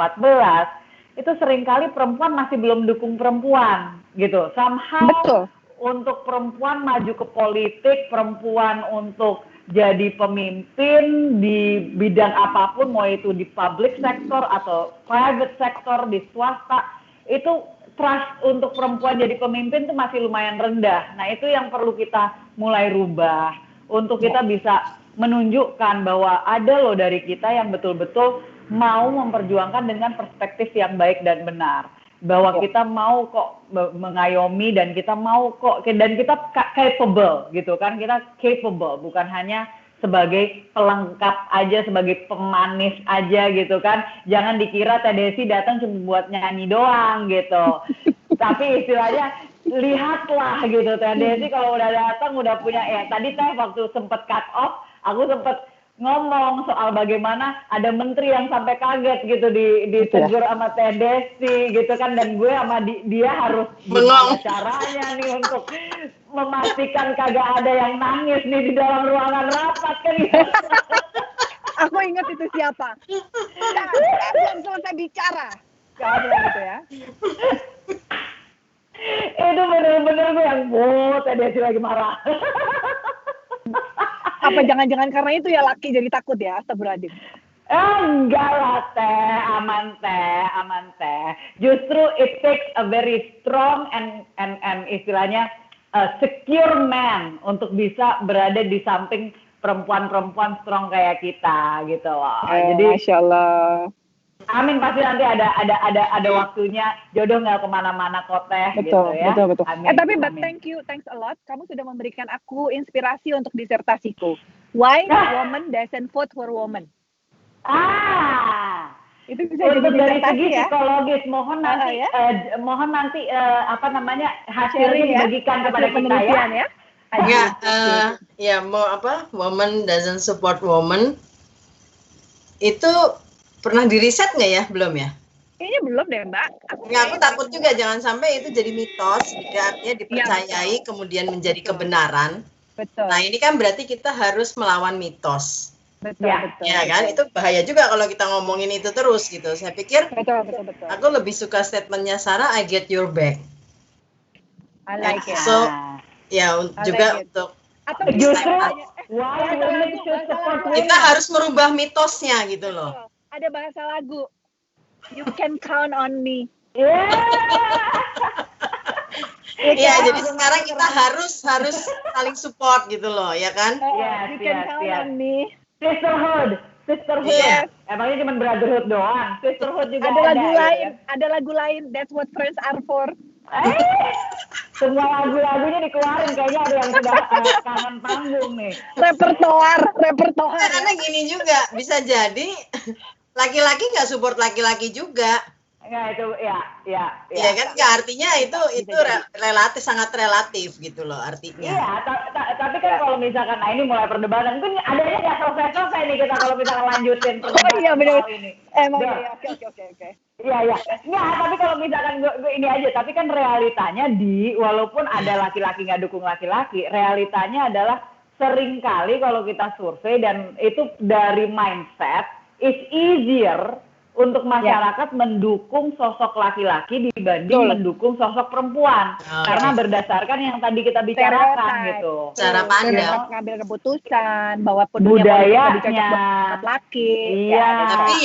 itu seringkali perempuan masih belum dukung perempuan gitu. Somehow Betul. Untuk perempuan maju ke politik, perempuan untuk jadi pemimpin di bidang apapun, mau itu di public sector atau private sector, di swasta, itu trust untuk perempuan jadi pemimpin itu masih lumayan rendah. Nah itu yang perlu kita mulai rubah untuk kita bisa menunjukkan bahwa ada loh dari kita yang betul-betul mau memperjuangkan dengan perspektif yang baik dan benar. Bahwa kita mau kok mengayomi dan kita mau kok, dan kita capable gitu kan, kita capable, bukan hanya sebagai pelengkap aja, sebagai pemanis aja gitu kan. Jangan dikira Teh Desi datang cuma buat nyanyi doang gitu. Tapi istilahnya lihatlah gitu, Teh Desi kalau udah datang udah punya, tadi Teh waktu sempet cut off, aku sempet ngomong soal bagaimana ada menteri yang sampai kaget gitu ditegur sama Teh Desi gitu kan, dan gue sama dia harus gimana caranya nih untuk memastikan kagak ada yang nangis nih di dalam ruangan rapat kan gitu. Aku ingat itu siapa. Belum selesai bicara. Kamu gitu ya. Itu bener-bener gue yang Teh Desi lagi marah. Apa jangan-jangan karena itu ya laki jadi takut ya, astagfirullahaladzim. Enggak lah Teh, aman Teh. Justru it takes a very strong and istilahnya secure man untuk bisa berada di samping perempuan-perempuan strong kayak kita gitu loh. Jadi Masya Allah. Amin, pasti nanti ada waktunya, jodoh nggak kemana-mana kok Teh. Betul, gitu ya. betul. Amin, Tapi amin. thanks a lot. Kamu sudah memberikan aku inspirasi untuk disertasiku. Why woman doesn't vote for woman? Itu bisa jadi Untuk dari disertasi segi ya. psikologis, mohon nanti hasilnya dibagikan kepada kita ya. Woman doesn't support woman itu pernah diriset nggak ya? Belum ya? Kayaknya belum deh Mbak. Aku takut juga jangan sampai itu jadi mitos, artinya dipercayai kemudian menjadi kebenaran. Betul. Nah ini kan berarti kita harus melawan mitos. Betul. Ya kan, itu bahaya juga kalau kita ngomongin itu terus gitu. Saya pikir betul. Aku lebih suka statementnya Sarah, I get your back. I like it. So juga untuk atau justru why women should support women. Kita harus merubah mitosnya gitu loh. Ada bahasa lagu, you can count on me. Iya, jadi sekarang kita harus saling support gitu loh, ya kan? You can count on me. Sisterhood. Yes. Emangnya cuma brotherhood doang. Sisterhood juga ada lagu lain. That's what friends are for. Semua lagu-lagunya dikeluarin, kayaknya ada yang sudah kangen panggung nih. Repertoar. Karena gini juga, bisa jadi laki-laki nggak support laki-laki juga. Ya itu ya kan, nggak artinya itu relatif, sangat relatif gitu loh artinya. Iya, tapi kan kalau misalkan ini mulai perdebatan, kan adanya nggak selesai nih kita kalau misalkan lanjutin perdebatan benar. ini. Emang iya, oke. Iya. Nggak, tapi kalau misalkan gue ini aja, tapi kan realitanya walaupun ada laki-laki nggak dukung laki-laki, realitanya adalah seringkali kalau kita survei dan itu dari mindset, it's easier untuk masyarakat mendukung sosok laki-laki dibanding mendukung sosok perempuan. Karena berdasarkan yang tadi kita bicarakan gitu. Cara pandang. Ngambil keputusan bahwa budayanya buat laki. Tapi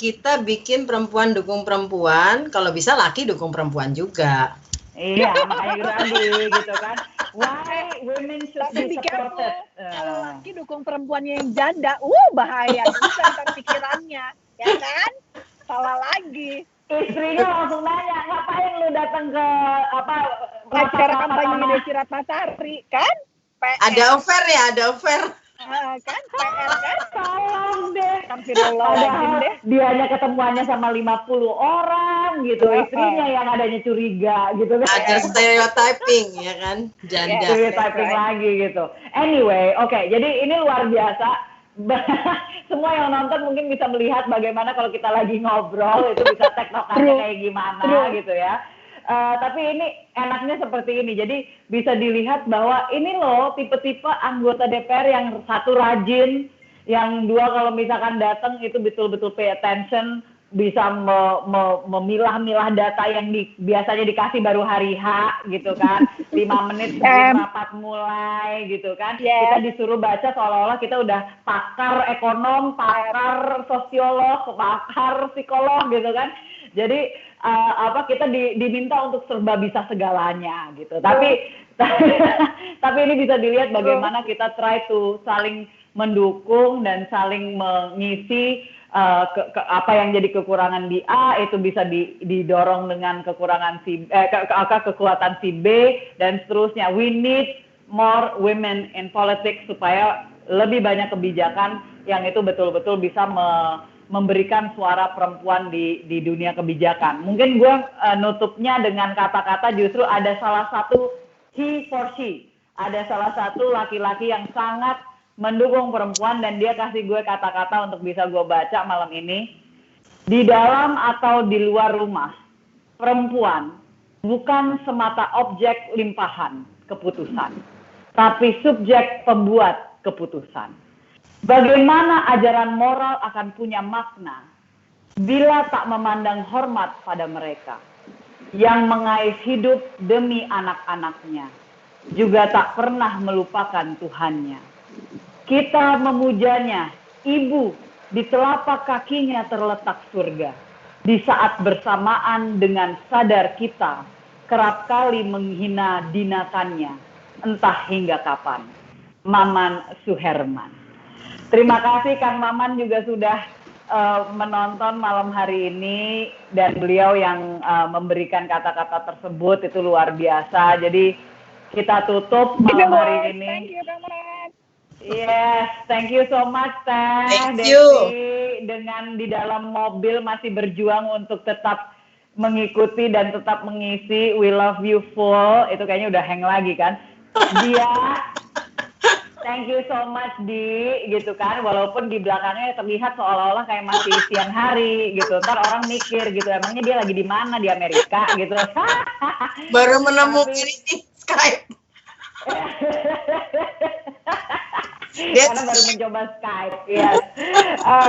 kita bikin perempuan dukung perempuan, kalau bisa laki dukung perempuan juga. Iya, makanya gitu tadi gitu kan. Why women should Tapi be careful, supported. kalau laki dukung perempuannya yang janda, bahaya bisa ntar pikirannya, ya kan? Salah lagi. Istrinya langsung nanya, ngapain lu datang ke Acara rapat-rapat kampanye sama Desi Ratnasari, kan? PR. Ada offer ya, ada offer. Kan? PR kan? tolong deh. Astagfirullahaladzim deh. Dianya ketemuannya sama 50 orang gitu, istrinya yang adanya curiga gitu kan. Ada stereotyping ya kan, janda. Stereotyping lagi gitu. Anyway, oke, jadi ini luar biasa. Semua yang nonton mungkin bisa melihat bagaimana kalau kita lagi ngobrol itu bisa teknokannya kayak gimana gitu ya. Tapi ini enaknya seperti ini, jadi bisa dilihat bahwa ini loh tipe-tipe anggota DPR yang satu rajin, yang dua kalau misalkan datang itu betul-betul pay attention, bisa memilah-milah data yang biasanya dikasih baru hari H gitu kan, 5 menit sebelum rapat mulai gitu kan. Kita disuruh baca seolah-olah kita udah pakar ekonom, pakar sosiolog, pakar psikolog gitu kan. Jadi kita diminta untuk serba bisa segalanya gitu. Tapi ini bisa dilihat bagaimana kita try to saling mendukung dan saling mengisi apa yang jadi kekurangan di A itu bisa didorong dengan kekurangan kekuatan si B dan seterusnya. We need more women in politics supaya lebih banyak kebijakan yang itu betul-betul bisa memberikan suara perempuan di dunia kebijakan. Mungkin gue nutupnya dengan kata-kata justru ada salah satu he for she. Ada salah satu laki-laki yang sangat mendukung perempuan dan dia kasih gue kata-kata untuk bisa gue baca malam ini. Di dalam atau di luar rumah, perempuan bukan semata objek limpahan keputusan, tapi subjek pembuat keputusan. Bagaimana ajaran moral akan punya makna bila tak memandang hormat pada mereka yang mengais hidup demi anak-anaknya, juga tak pernah melupakan Tuhannya. Kita memujanya, ibu di telapak kakinya terletak surga. Di saat bersamaan dengan sadar kita kerap kali menghina dinatannya, entah hingga kapan. Maman Suherman. Terima kasih Kang Maman juga sudah menonton malam hari ini dan beliau yang memberikan kata-kata tersebut itu luar biasa. Jadi kita tutup malam hari ini. Thank you, Kang Maman. Yes, thank you so much Teh Desi. dengan di dalam mobil masih berjuang untuk tetap mengikuti dan tetap mengisi We Love You Full. Itu kayaknya udah hang lagi kan. Dia thank you so much Di gitu kan, walaupun di belakangnya terlihat seolah-olah kayak masih siang hari gitu. Ntar orang mikir gitu, emangnya dia lagi di mana, di Amerika gitu. Baru menemukan ini Skype. Karena baru mencoba Skype, yes.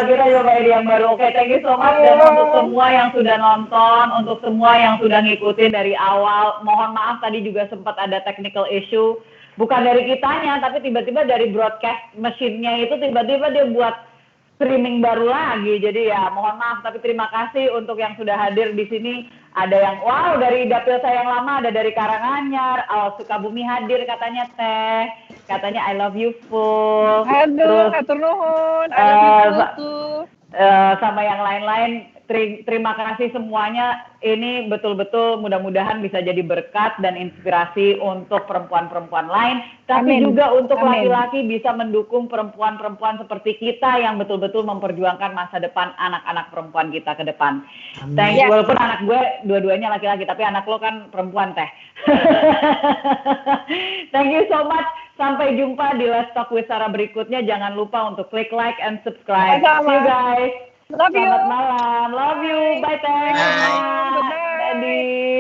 Kita cobain yang baru. Oke, thank you so much dan untuk semua yang sudah nonton, untuk semua yang sudah ngikutin dari awal. Mohon maaf tadi juga sempat ada technical issue. Bukan dari kitanya, tapi tiba-tiba dari broadcast mesinnya itu tiba-tiba dia buat streaming baru lagi. Jadi ya mohon maaf, tapi terima kasih untuk yang sudah hadir di sini. Ada yang wow dari dapil saya yang lama, ada dari Karanganyar, Sukabumi hadir katanya Teh, katanya I love you full. Aduh, hatur nuhun, I love you full. Sama yang lain-lain. Terima kasih semuanya. Ini betul-betul mudah-mudahan bisa jadi berkat dan inspirasi untuk perempuan-perempuan lain. Tapi juga untuk laki-laki bisa mendukung perempuan-perempuan seperti kita yang betul-betul memperjuangkan masa depan anak-anak perempuan kita ke depan. Thank you. Walaupun anak gue dua-duanya laki-laki, tapi anak lo kan perempuan Teh. Thank you so much. Sampai jumpa di Let's Talk with Sarah berikutnya. Jangan lupa untuk klik like and subscribe. See you guys. Love you. Selamat malam. Love you. Bye, Teh. Bye. Daddy.